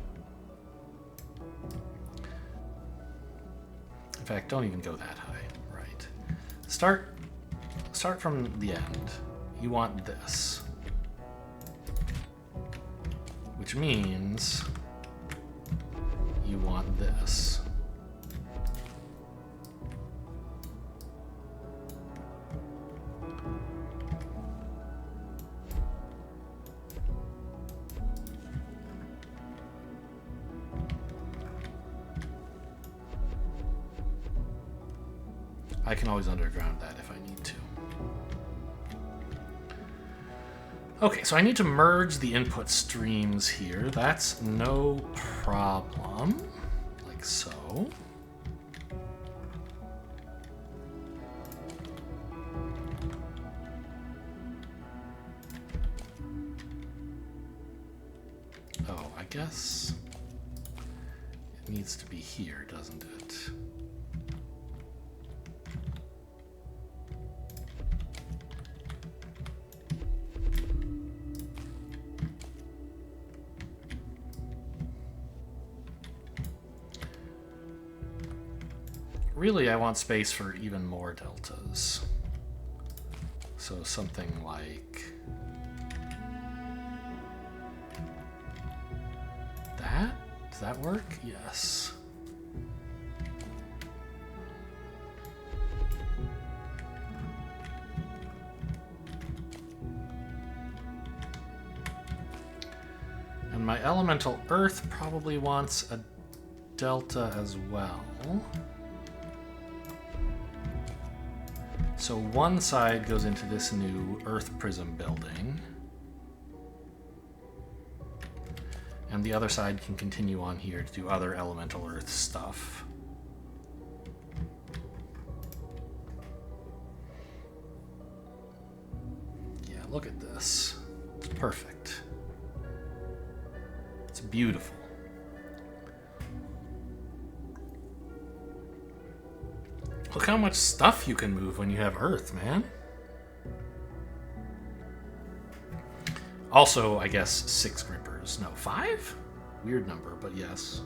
Speaker 1: In fact, don't even go that high. Right. Start from the end. You want this. Which means you want this. I can always underground that if I need to. Okay, so I need to merge the input streams here. That's no problem. Like so. Oh, I guess it needs to be here, doesn't it? Really, I want space for even more deltas. So something like that? Does that work? Yes. And my elemental earth probably wants a delta as well. So one side goes into this new Earth Prism building. And the other side can continue on here to do other elemental Earth stuff. Yeah, look at this. It's perfect. It's beautiful. Look how much stuff you can move when you have Earth, man. Also, I guess 6 grippers. No, 5? Weird number, but yes.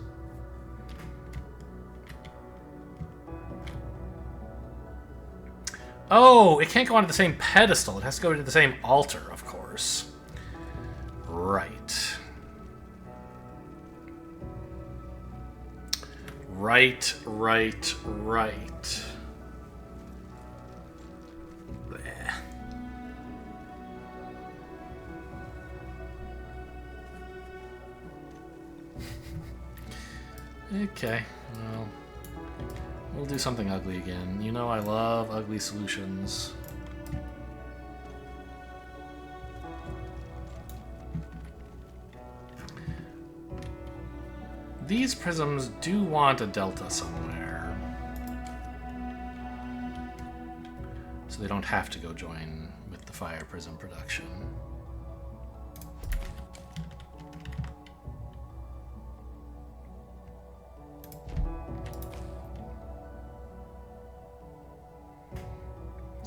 Speaker 1: Oh, it can't go onto the same pedestal. It has to go to the same altar, of course. Right. Right. Okay, well, we'll do something ugly again. You know I love ugly solutions. These prisms do want a delta somewhere. So they don't have to go join with the fire prism production.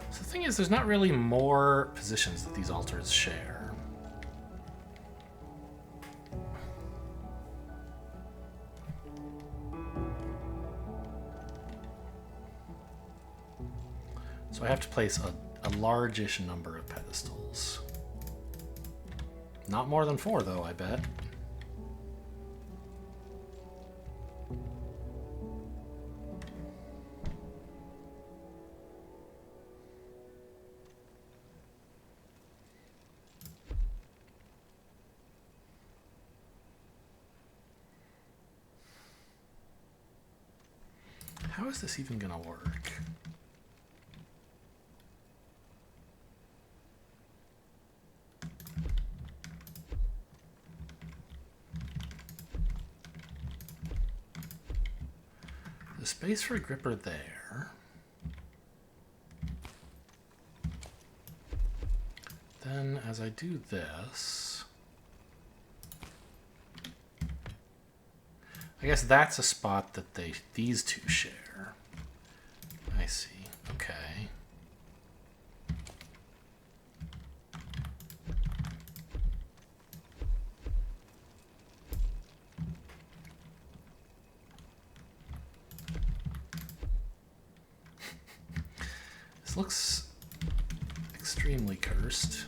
Speaker 1: So the thing is, there's not really more positions that these altars share. So I have to place a large-ish number of pedestals. Not more than 4, though, I bet. How is this even gonna work? Space for a gripper there. Then as I do this, I guess that's a spot that these two share. I see. Okay. This looks extremely cursed.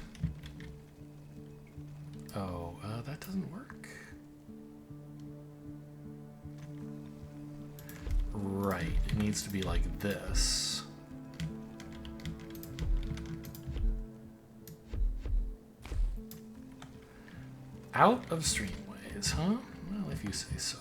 Speaker 1: Oh, that doesn't work. Right, it needs to be like this. Out of streamways, huh? Well, if you say so.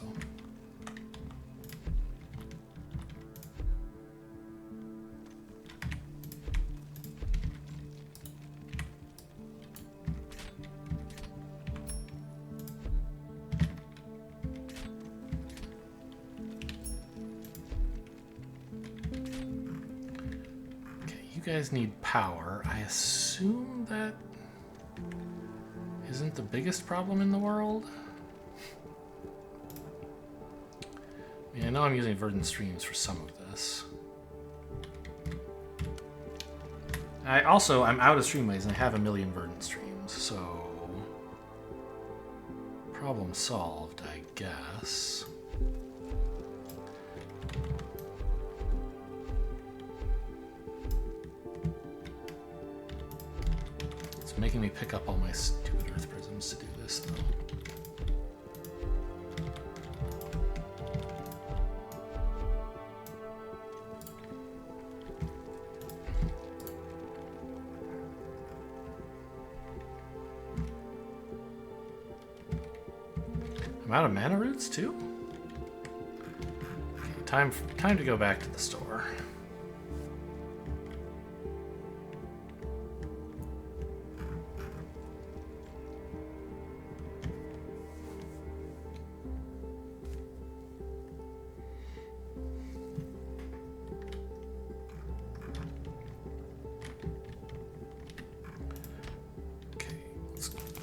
Speaker 1: You guys need power. I assume that isn't the biggest problem in the world. I mean, I know I'm using verdant streams for some of this. I'm out of streamways and I have a million verdant streams, so problem solved, I guess. Making me pick up all my stupid earth prisms to do this, though. I'm out of mana roots, too? Okay, time to go back to the store.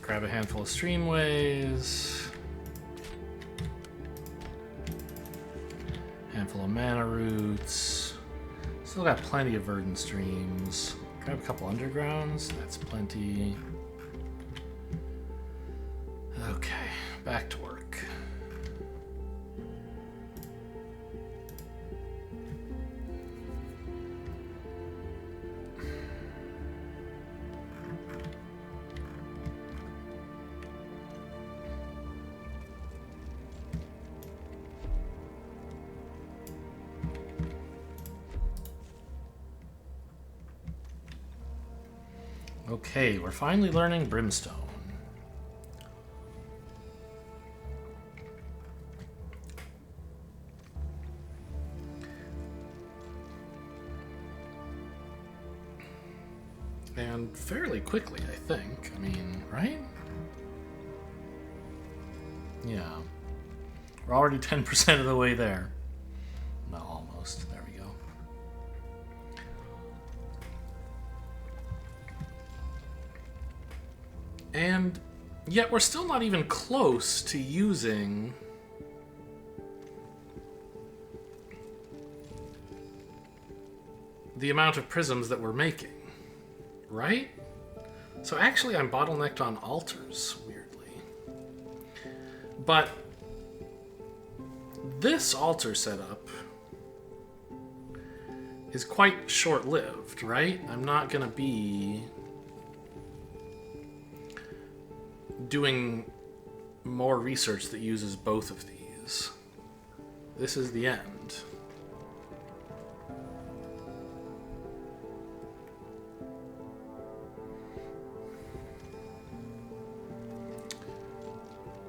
Speaker 1: Grab a handful of streamways. Handful of mana roots. Still got plenty of verdant streams. Grab a couple undergrounds. That's plenty. Okay, back to work. Okay, we're finally learning Brimstone. And fairly quickly, I think. I mean, right? Yeah. We're already 10% of the way there. Well, almost. There we go. And yet we're still not even close to using the amount of prisms that we're making, right? So actually I'm bottlenecked on altars, weirdly. But this altar setup is quite short-lived, right? I'm not gonna be doing more research that uses both of these. This is the end.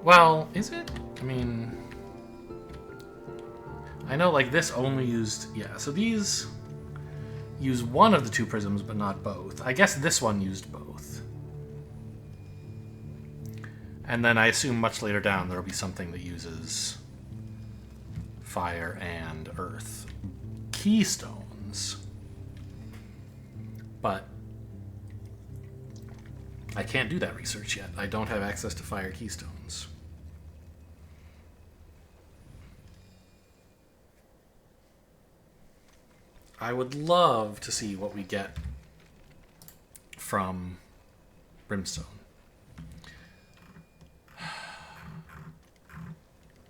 Speaker 1: Well, is it? I mean, I know like this only used, yeah, so these use one of the two prisms but not both. I guess this one used both. And then I assume much later down there will be something that uses fire and earth keystones. But I can't do that research yet. I don't have access to fire keystones. I would love to see what we get from Brimstone.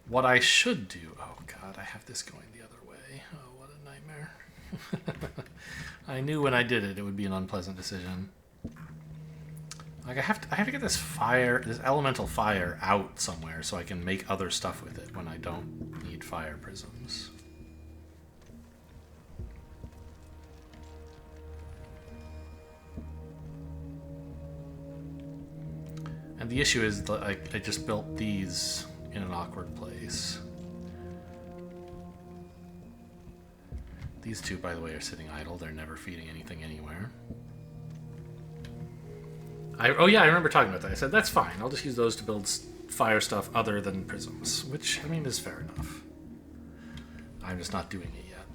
Speaker 1: What I should do... Oh god, I have this going the other way. Oh, what a nightmare. I knew when I did it, it would be an unpleasant decision. Like I have to get this elemental fire out somewhere so I can make other stuff with it when I don't need fire prisms. And the issue is that I just built these in an awkward place. These two, by the way, are sitting idle. They're never feeding anything anywhere. Oh yeah, I remember talking about that. I said, that's fine. I'll just use those to build fire stuff other than prisms. Which, I mean, is fair enough. I'm just not doing it yet.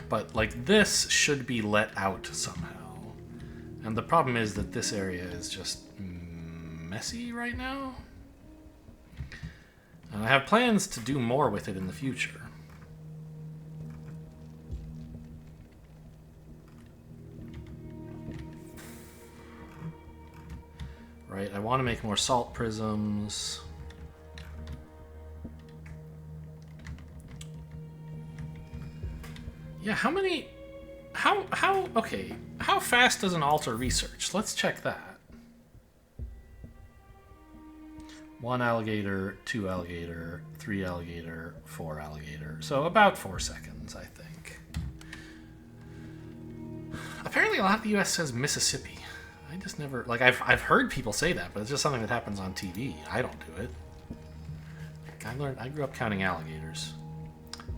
Speaker 1: But, like, this should be let out somehow. And the problem is that this area is just messy right now. And I have plans to do more with it in the future. Right, I want to make more salt prisms. Yeah, okay, how fast does an altar research? Let's check that. 1 alligator, 2 alligator, 3 alligator, 4 alligator. So about 4 seconds, I think. Apparently a lot of the US says Mississippi. I just never, like, I've heard people say that, but it's just something that happens on TV. I don't do it. I grew up counting alligators.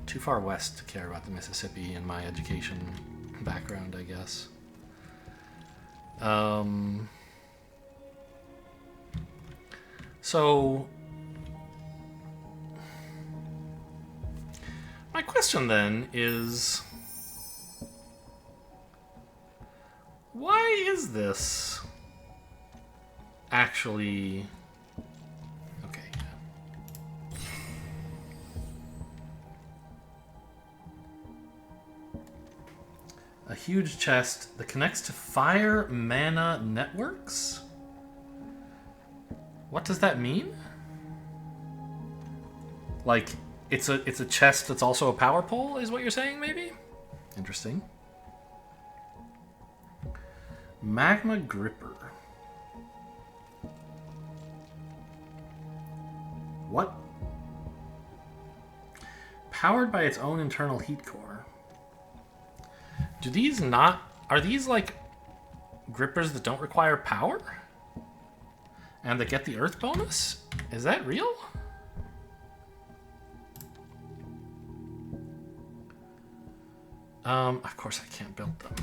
Speaker 1: Too far west to care about the Mississippi in my education background, I guess. So my question then is, why is this actually okay? A huge chest that connects to fire mana networks? What does that mean? Like, it's a chest that's also a power pole, is what you're saying, maybe? Interesting. Magma gripper. What? Powered by its own internal heat core. Do these not... Are these, like, grippers that don't require power? And that get the earth bonus? Is that real? Of course I can't build them.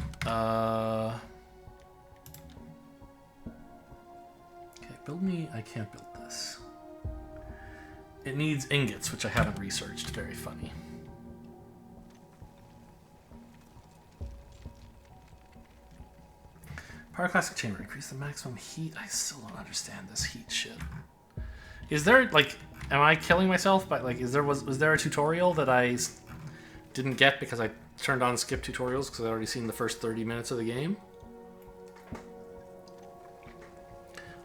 Speaker 1: Okay, build me... I can't build this. It needs ingots, which I haven't researched. Very funny. Pyroclastic chamber. Increase the maximum heat. I still don't understand this heat shit. Is there, like... Am I killing myself? But, like, was there a tutorial that I didn't get because I turned on skip tutorials because I'd already seen the first 30 minutes of the game?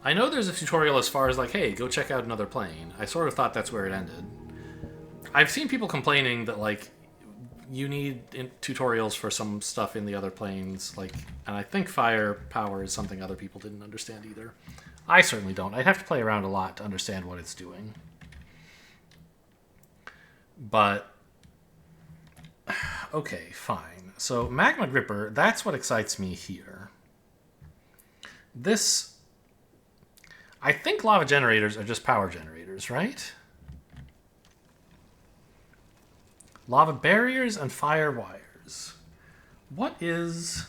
Speaker 1: I know there's a tutorial as far as, like, hey, go check out another plane. I sort of thought that's where it ended. I've seen people complaining that, like, you need tutorials for some stuff in the other planes, like, and I think firepower is something other people didn't understand either. I certainly don't. I'd have to play around a lot to understand what it's doing. But, okay, fine. So, Magma Gripper, that's what excites me here. This... I think lava generators are just power generators, right? Lava barriers and fire wires. What is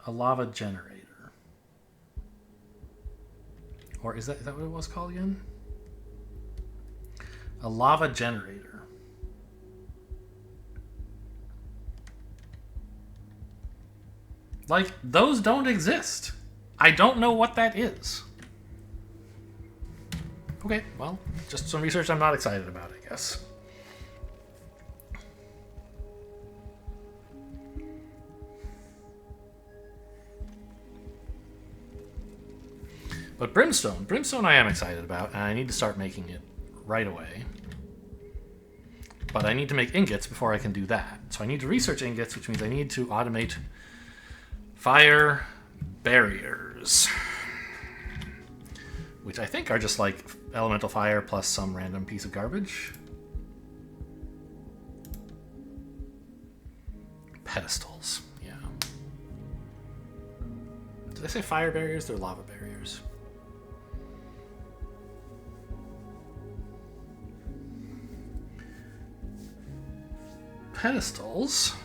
Speaker 1: a lava generator? Or is that what it was called again? A lava generator. Like, those don't exist. I don't know what that is. Okay, well, just some research I'm not excited about, I guess. But brimstone. Brimstone I am excited about, and I need to start making it right away. But I need to make ingots before I can do that. So I need to research ingots, which means I need to automate fire barriers. Which I think are just like elemental fire plus some random piece of garbage. Pedestals, yeah. Did I say fire barriers? They're lava barriers. Pedestals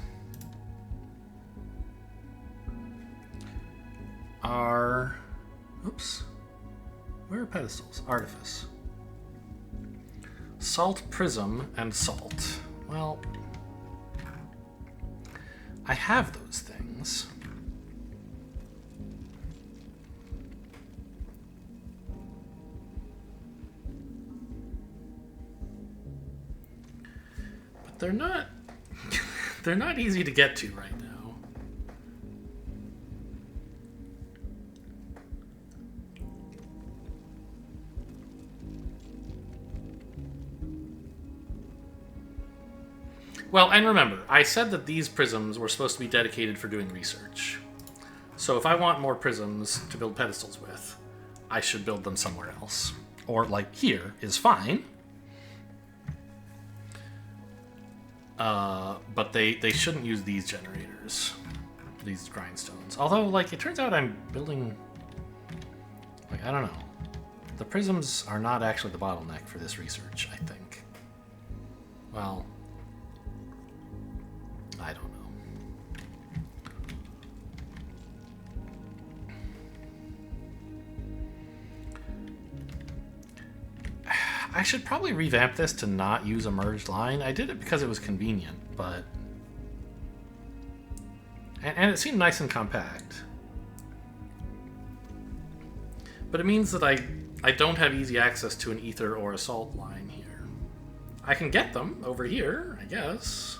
Speaker 1: are... Oops. Where are pedestals? Artifice. Salt prism and salt. Well, I have those things. But they're not they're not easy to get to right now. Well, and remember, I said that these prisms were supposed to be dedicated for doing research. So if I want more prisms to build pedestals with, I should build them somewhere else. Or, like, here is fine. But they shouldn't use these generators. These grindstones. Although, like, it turns out I'm building... Like, I don't know. The prisms are not actually the bottleneck for this research, I think. Well... I don't know. I should probably revamp this to not use a merged line. I did it because it was convenient, but... And it seemed nice and compact. But it means that I don't have easy access to an ether or a salt line here. I can get them over here, I guess.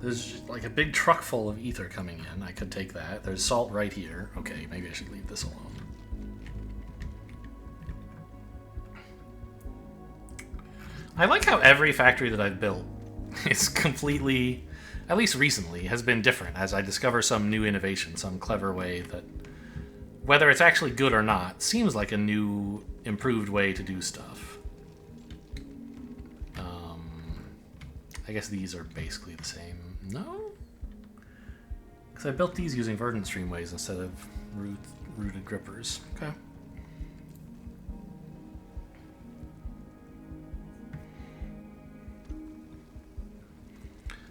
Speaker 1: There's like a big truck full of ether coming in. I could take that. There's salt right here. Okay, maybe I should leave this alone. I like how every factory that I've built is completely, at least recently, has been different as I discover some new innovation, some clever way that, whether it's actually good or not, seems like a new, improved way to do stuff. I guess these are basically the same. No? Because I built these using verdant streamways instead of rooted grippers. Okay.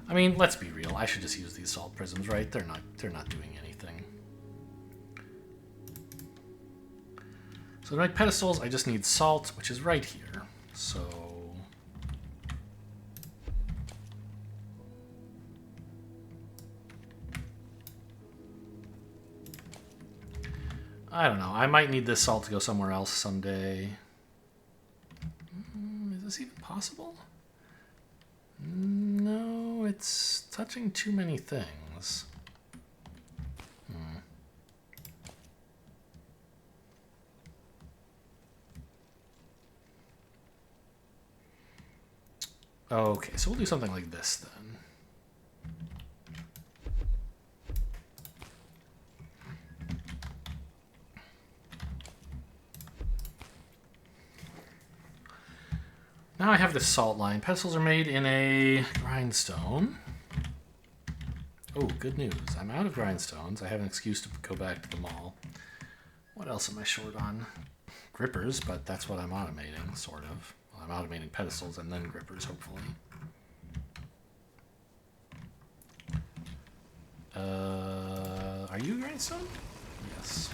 Speaker 1: I mean, let's be real. I should just use these salt prisms, right? They're not doing anything. So to make pedestals, I just need salt, which is right here. So I don't know. I might need this salt to go somewhere else someday. Is this even possible? No, it's touching too many things. Okay, so we'll do something like this then. Now I have this salt line. Pedestals are made in a grindstone. Oh, good news. I'm out of grindstones. I have an excuse to go back to the mall. What else am I short on? Grippers, but that's what I'm automating, sort of. Well, I'm automating pedestals and then grippers, hopefully. Are you a grindstone? Yes.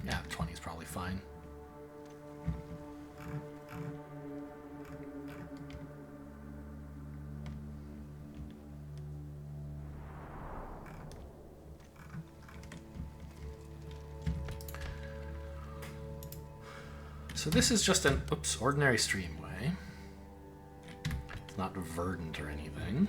Speaker 1: Yeah, 20 is probably fine. So this is just an, ordinary streamway. It's not verdant or anything.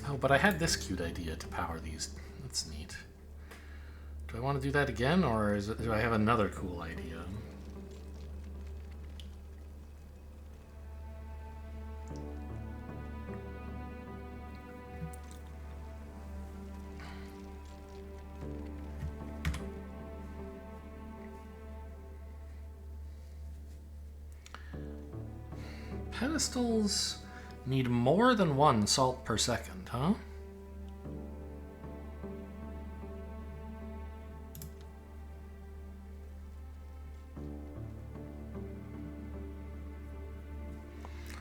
Speaker 1: Oh, but I had this cute idea to power these. That's neat. Do I want to do that again, or do I have another cool idea? Pedestals need more than 1 salt per second, huh?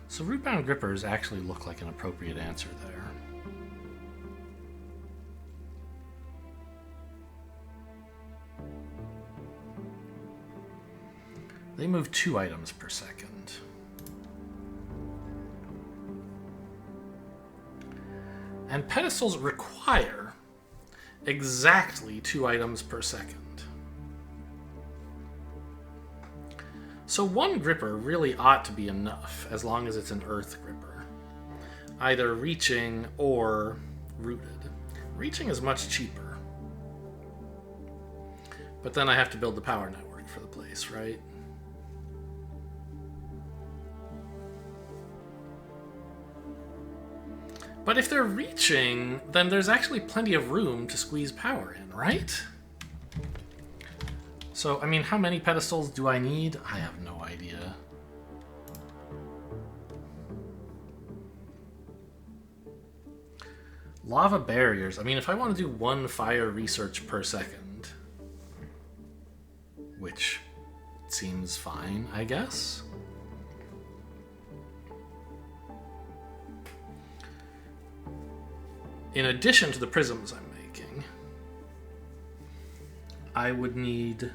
Speaker 1: So root-bound grippers actually look like an appropriate answer there. They move 2 items per second. And pedestals require exactly 2 items per second. So 1 gripper really ought to be enough, as long as it's an earth gripper. Either reaching or rooted. Reaching is much cheaper. But then I have to build the power network for the place, right? But if they're reaching, then there's actually plenty of room to squeeze power in, right? So, I mean, how many pedestals do I need? I have no idea. Lava barriers. I mean, if I want to do 1 fire research per second, which seems fine, I guess. In addition to the prisms I'm making, I would need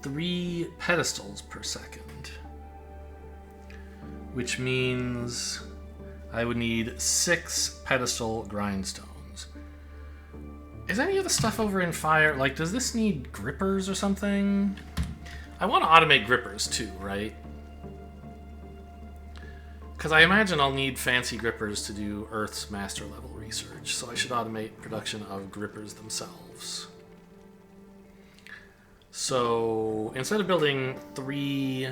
Speaker 1: 3 pedestals per second, which means I would need 6 pedestal grindstones. Is any of the stuff over in fire, like, does this need grippers or something? I want to automate grippers too, right? Because I imagine I'll need fancy grippers to do Earth's master level research, so I should automate production of grippers themselves. So instead of building 3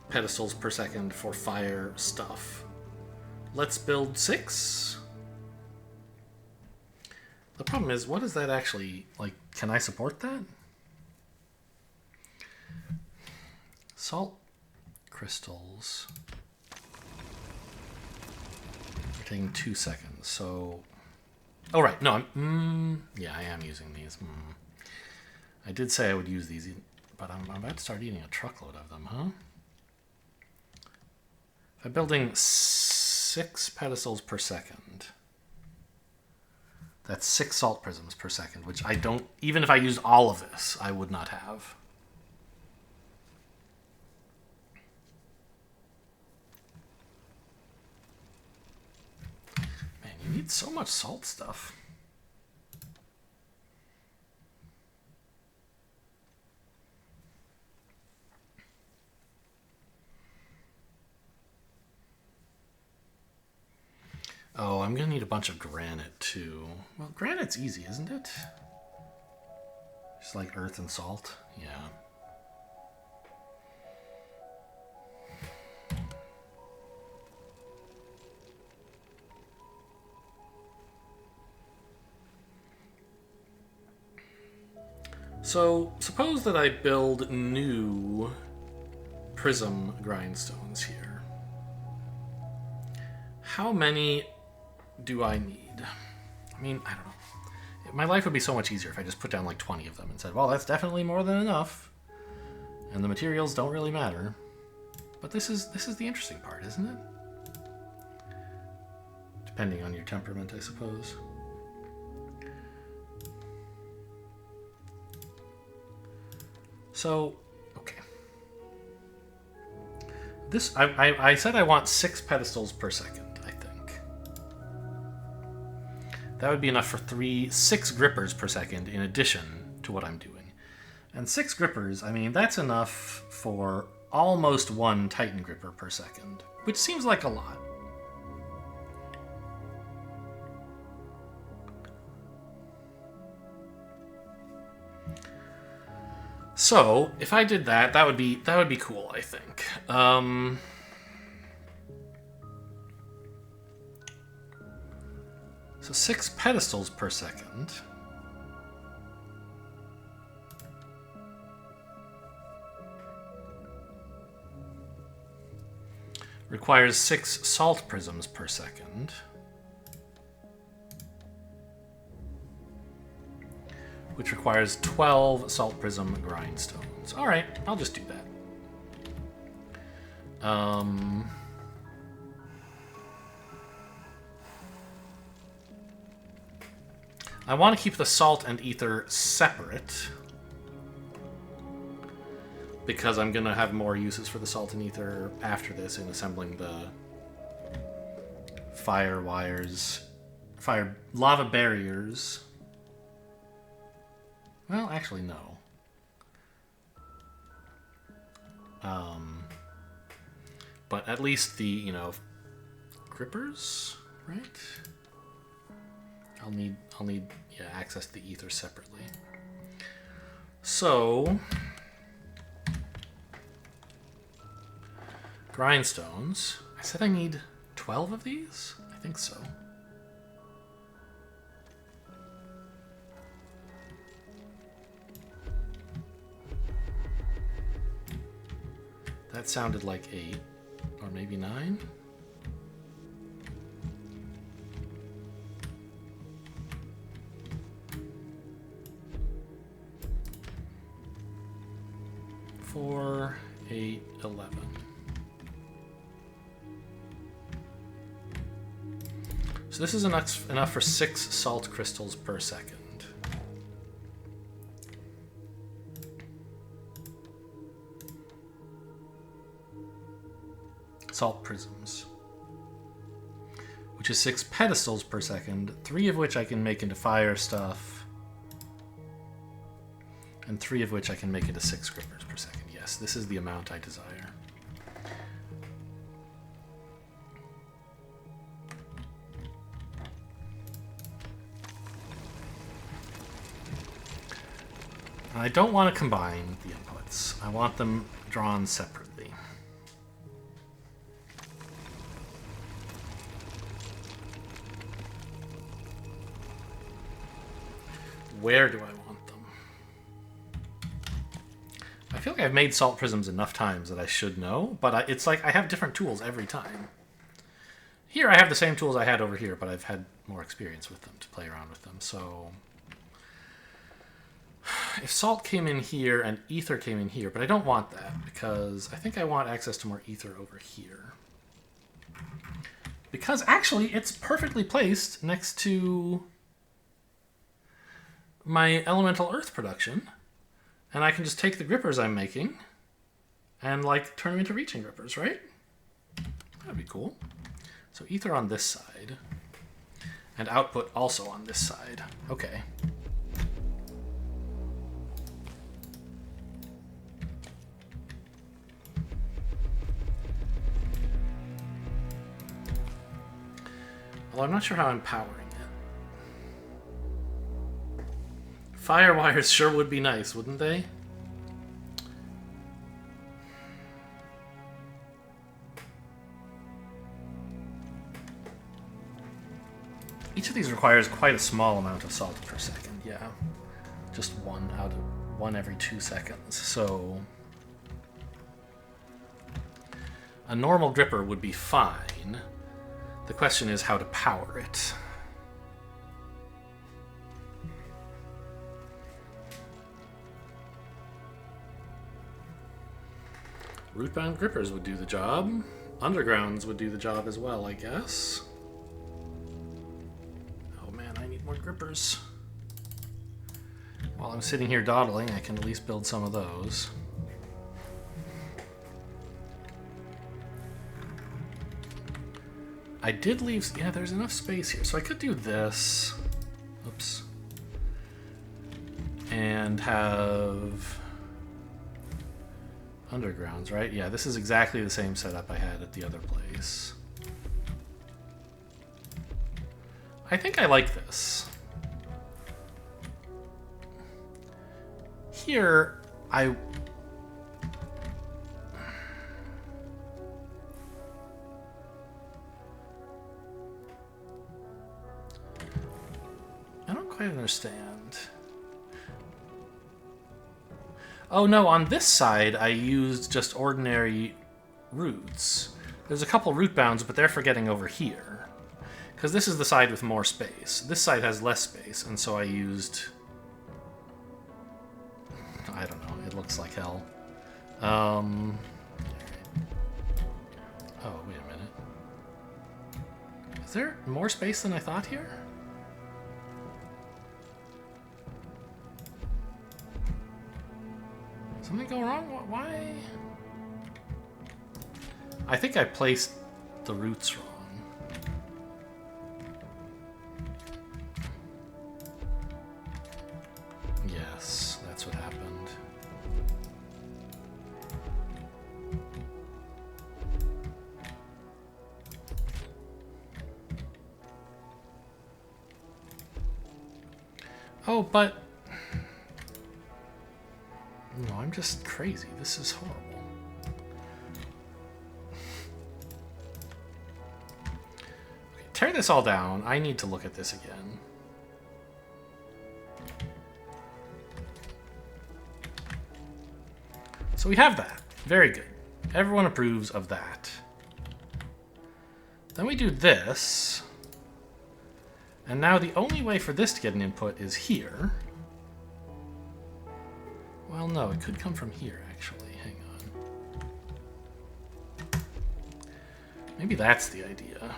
Speaker 1: pedestals per second for fire stuff, let's build 6. The problem is, what is that actually, like, can I support that? Salt crystals are taking 2 seconds, so... Oh, right, no, yeah, I am using these. I did say I would use these, but I'm about to start eating a truckload of them, huh? If I'm building 6 pedestals per second, that's 6 salt prisms per second, which I don't... Even if I used all of this, I would not have. You need so much salt stuff. Oh, I'm gonna need a bunch of granite too. Well, granite's easy, isn't it? Just like earth and salt. Yeah. So, suppose that I build new prism grindstones here. How many do I need? I mean, I don't know. My life would be so much easier if I just put down like 20 of them and said, well, that's definitely more than enough. And the materials don't really matter. But this is the interesting part, isn't it? Depending on your temperament, I suppose. So, okay. This I said I want 6 pedestals per second, I think. That would be enough for 6 grippers per second in addition to what I'm doing. And 6 grippers, I mean, that's enough for almost 1 Titan gripper per second, which seems like a lot. So, if I did that, that would be cool, I think. So 6 pedestals per second. Requires 6 salt prisms per second. Which requires 12 salt prism grindstones. All right, I'll just do that. I want to keep the salt and ether separate because I'm going to have more uses for the salt and ether after this in assembling the fire wires, lava barriers. Well, actually, no. But at least the, grippers, right? I'll need access to the ether separately. So, grindstones. I said I need 12 of these? I think so. That sounded like 8, or maybe 9. Four, 8, 11. So this is enough for 6 salt crystals per second. Salt prisms, which is 6 pedestals per second, 3 of which I can make into fire stuff, and 3 of which I can make into 6 grippers per second. Yes, this is the amount I desire. I don't want to combine the inputs. I want them drawn separately. Where do I want them? I feel like I've made salt prisms enough times that I should know, but it's like I have different tools every time. Here I have the same tools I had over here, but I've had more experience with them to play around with them. So if salt came in here and ether came in here, but I don't want that because I think I want access to more ether over here. Because actually it's perfectly placed next to my elemental earth production, and I can just take the grippers I'm making and like turn them into reaching grippers, right? That'd be cool. So ether on this side and output also on this side. Okay. Well, I'm not sure how I'm powering it. Fire wires sure would be nice, wouldn't they? Each of these requires quite a small amount of salt per second, yeah. Just one every 2 seconds. So a normal gripper would be fine. The question is how to power it. Root-bound grippers would do the job. Undergrounds would do the job as well, I guess. Oh man, I need more grippers. While I'm sitting here dawdling, I can at least build some of those. I did leave... Yeah, there's enough space here. So I could do this. Oops. And have... undergrounds, right? Yeah, this is exactly the same setup I had at the other place. I think I like this. Here, I don't quite understand. Oh no, on this side I used just ordinary roots. There's a couple root bounds, but they're for getting over here. Because this is the side with more space. This side has less space, and so I used... I don't know, it looks like hell. Oh, wait a minute. Is there more space than I thought here? Something go wrong? Why? I think I placed the roots wrong. Yes, that's what happened. Oh, but... No, I'm just crazy. This is horrible. Okay, tear this all down. I need to look at this again. So we have that. Very good. Everyone approves of that. Then we do this. And now the only way for this to get an input is here. Well, no, it could come from here, actually. Hang on. Maybe that's the idea.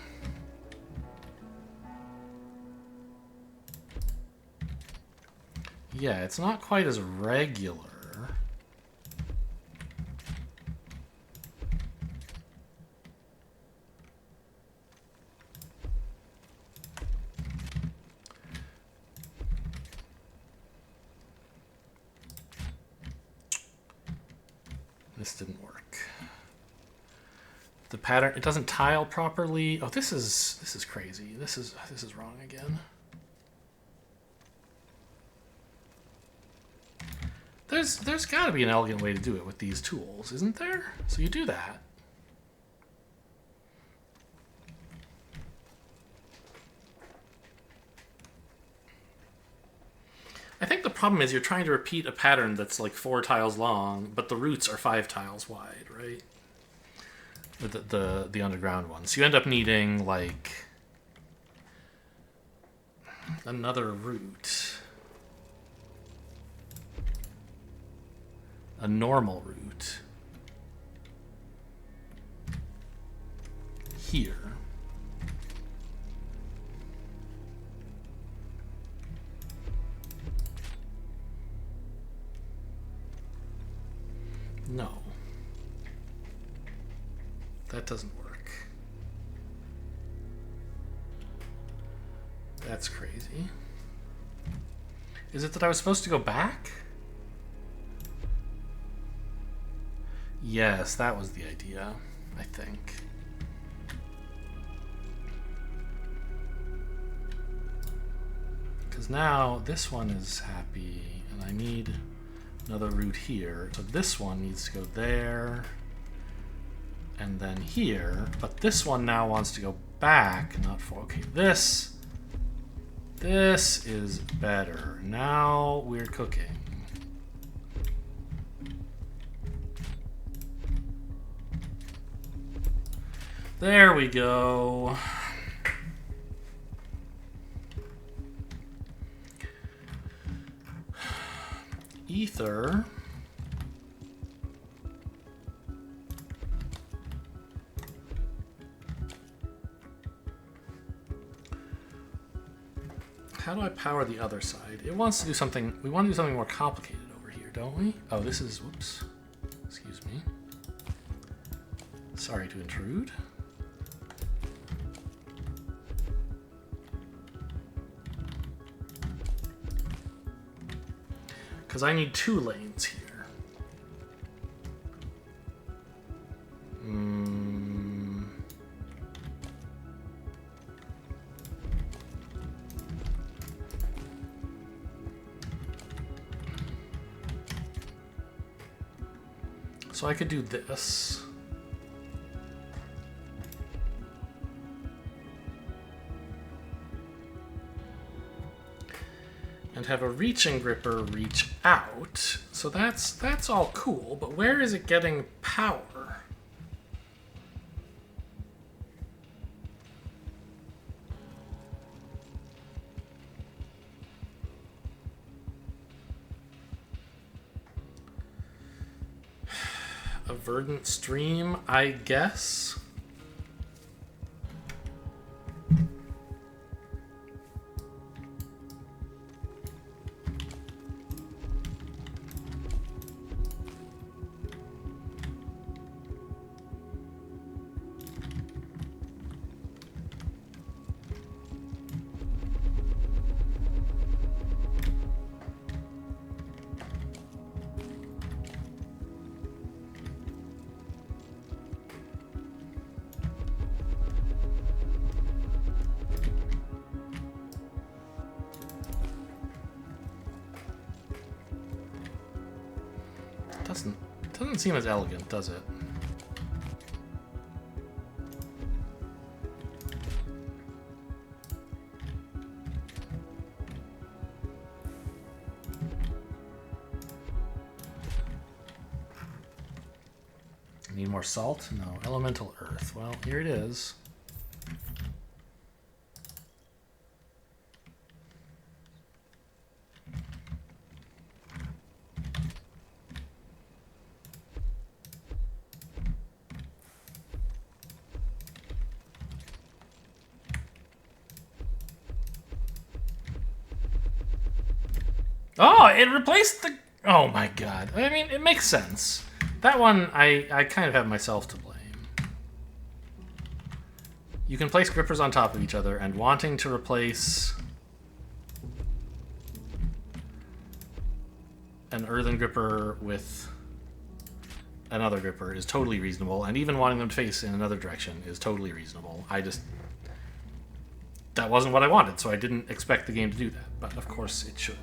Speaker 1: Yeah, it's not quite as regular. This didn't work. The pattern, it doesn't tile properly. Oh, this is crazy. This is wrong again. There's got to be an elegant way to do it with these tools, isn't there? So you do that. I think the problem is you're trying to repeat a pattern that's like 4 tiles long, but the roots are 5 tiles wide, right? The underground ones. So you end up needing like another root. A normal root. Here. No. That doesn't work. That's crazy. Is it that I was supposed to go back? Yes, that was the idea, I think. Because now this one is happy, and I need another root here. So this one needs to go there, and then here. But this one now wants to go back, not for... Okay, this is better. Now we're cooking. There we go. Ether. How do I power the other side? It wants to do something. We want to do something more complicated over here, don't we? Oh, this is, whoops. Excuse me. Sorry to intrude. Because I need 2 lanes here. So I could do this. And have a reaching gripper reach out. So that's all cool, but where is it getting power? A verdant stream, I guess. Doesn't seem as elegant, does it? Need more salt? No. Elemental earth. Well, here it is. Oh, it replaced the... Oh my god. I mean, it makes sense. That one, I kind of have myself to blame. You can place grippers on top of each other, and wanting to replace an earthen gripper with another gripper is totally reasonable, and even wanting them to face in another direction is totally reasonable. That wasn't what I wanted, so I didn't expect the game to do that, but of course it should.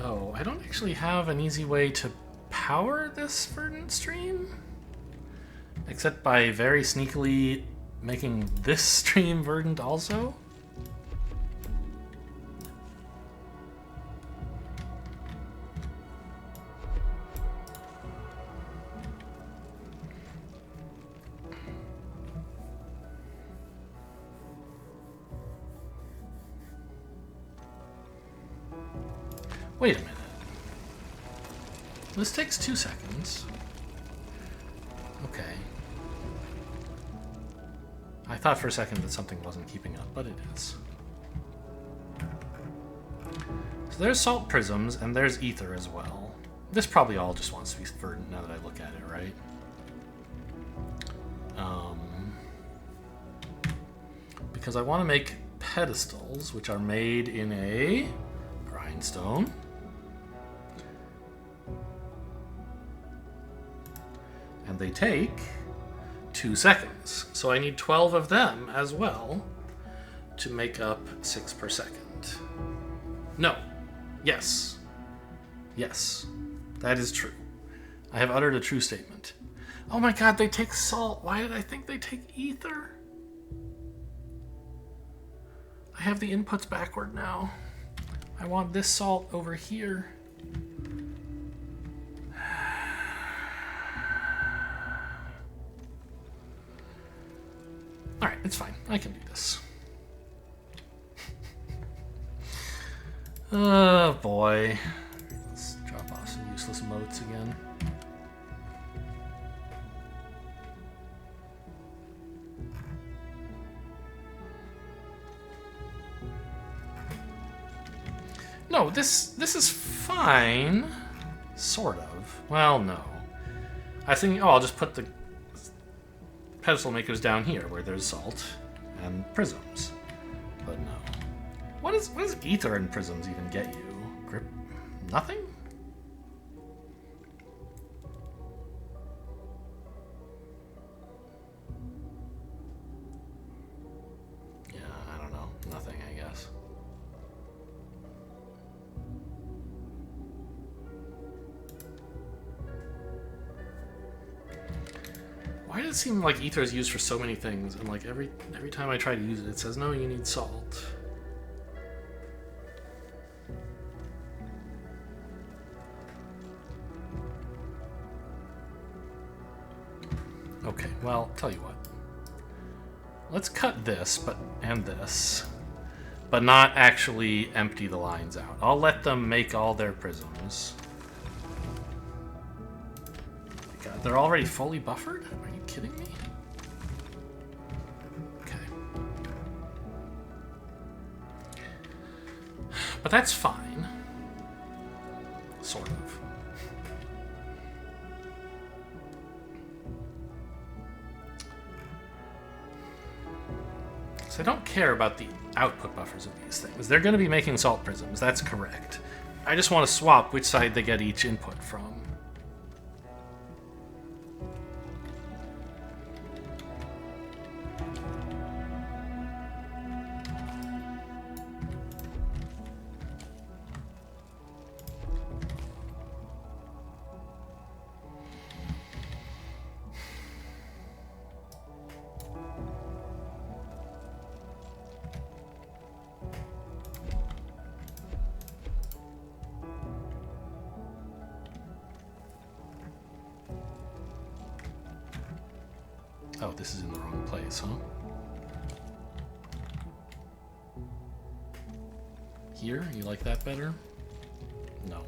Speaker 1: Oh, I don't actually have an easy way to power this verdant stream, except by very sneakily making this stream verdant also. Wait a minute. This takes 2 seconds. Okay. I thought for a second that something wasn't keeping up, but it is. So there's salt prisms, and there's ether as well. This probably all just wants to be verdant now that I look at it, right? Because I want to make pedestals, which are made in a grindstone. And they take 2 seconds. So I need 12 of them as well to make up 6 per second. No. Yes. Yes. That is true. I have uttered a true statement. Oh my god, they take salt. Why did I think they take ether? I have the inputs backward now. I want this salt over here. Alright, it's fine. I can do this. Oh boy. Let's drop off some useless motes again. No, this is fine. Sort of. Well, no. I was thinking, oh, I'll just put the pedestal makers down here where there's salt and prisms. But no. What does ether and prisms even get you? Grip? Nothing? Yeah, I don't know. Nothing, I guess. Why does it seem like ether is used for so many things, and like every time I try to use it, it says, no, you need salt. Okay, well, tell you what. Let's cut this, and this, but not actually empty the lines out. I'll let them make all their prisms. God, they're already fully buffered? Are you kidding me? Okay. But that's fine. Sort of. So I don't care about the output buffers of these things. They're going to be making salt prisms, that's correct. I just want to swap which side they get each input from. Oh, this is in the wrong place, huh? Here? You like that better? No.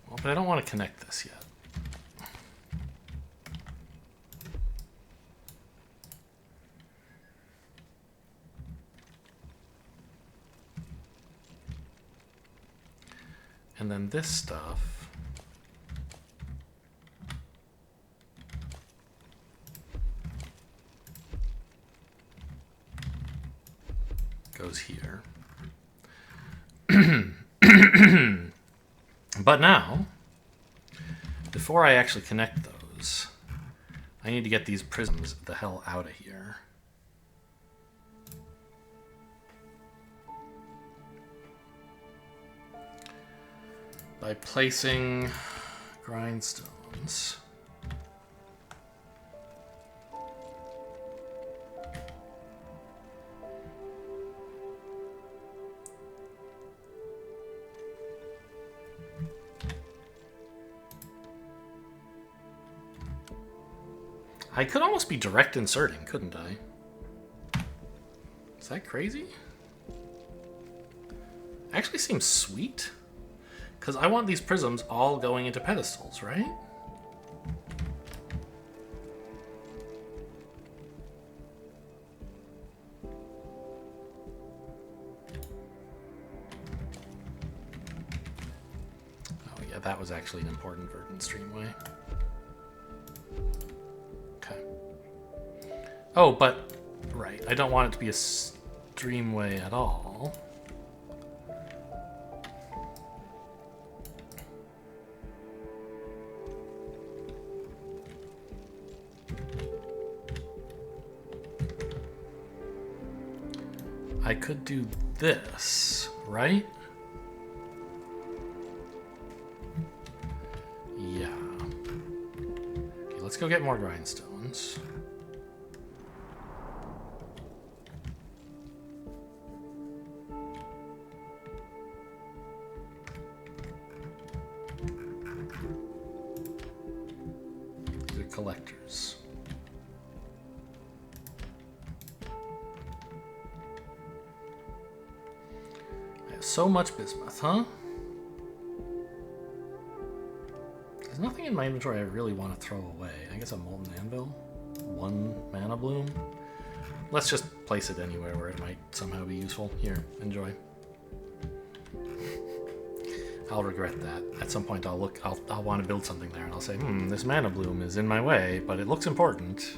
Speaker 1: Well, but I don't want to connect this yet. And then this stuff goes here. But now, before I actually connect those, I need to get these prisms the hell out of here. By placing grindstones. I could almost be direct inserting, couldn't I? Is that crazy? Actually seems sweet. Because I want these prisms all going into pedestals, right? Oh yeah, that was actually an important verdant streamway. Okay. Oh, but, right, I don't want it to be a streamway at all. I could do this, right? Yeah. Okay, let's go get more grindstones. These are collectors. So much bismuth, huh? There's nothing in my inventory I really want to throw away. I guess a molten anvil, 1 mana bloom. Let's just place it anywhere where it might somehow be useful. Here, enjoy. I'll regret that. At some point I'll want to build something there and I'll say, this mana bloom is in my way, but it looks important.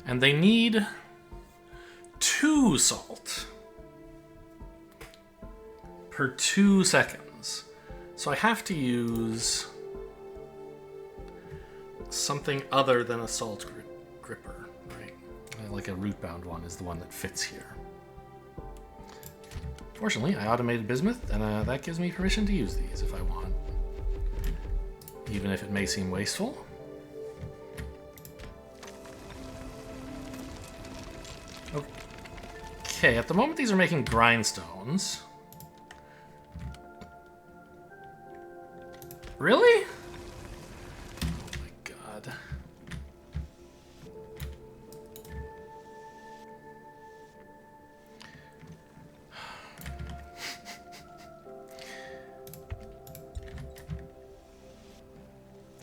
Speaker 1: And they need 2 salt per 2 seconds. So I have to use something other than a salt gripper, right? Like a root-bound one is the one that fits here. Fortunately, I automated bismuth, and that gives me permission to use these if I want. Even if it may seem wasteful. Okay, at the moment these are making grindstones. Really? Oh my god.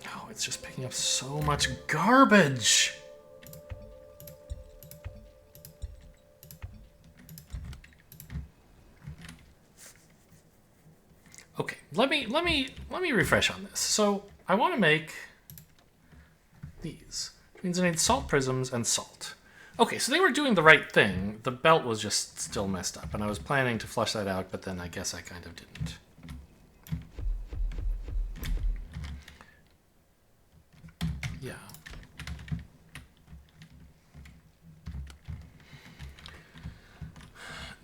Speaker 1: Oh, it's just picking up so much garbage. Okay, let me refresh on this. So I want to make these. It means I need salt prisms and salt. Okay, so they were doing the right thing. The belt was just still messed up, and I was planning to flush that out, but then I guess I kind of didn't. Yeah.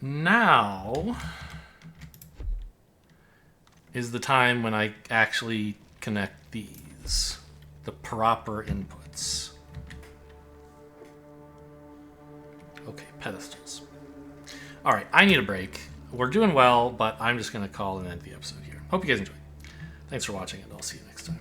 Speaker 1: Now is the time when I actually connect these, the proper inputs. Okay, pedestals. All right, I need a break. We're doing well, but I'm just going to call and end the episode here. Hope you guys enjoyed. Thanks for watching, and I'll see you next time.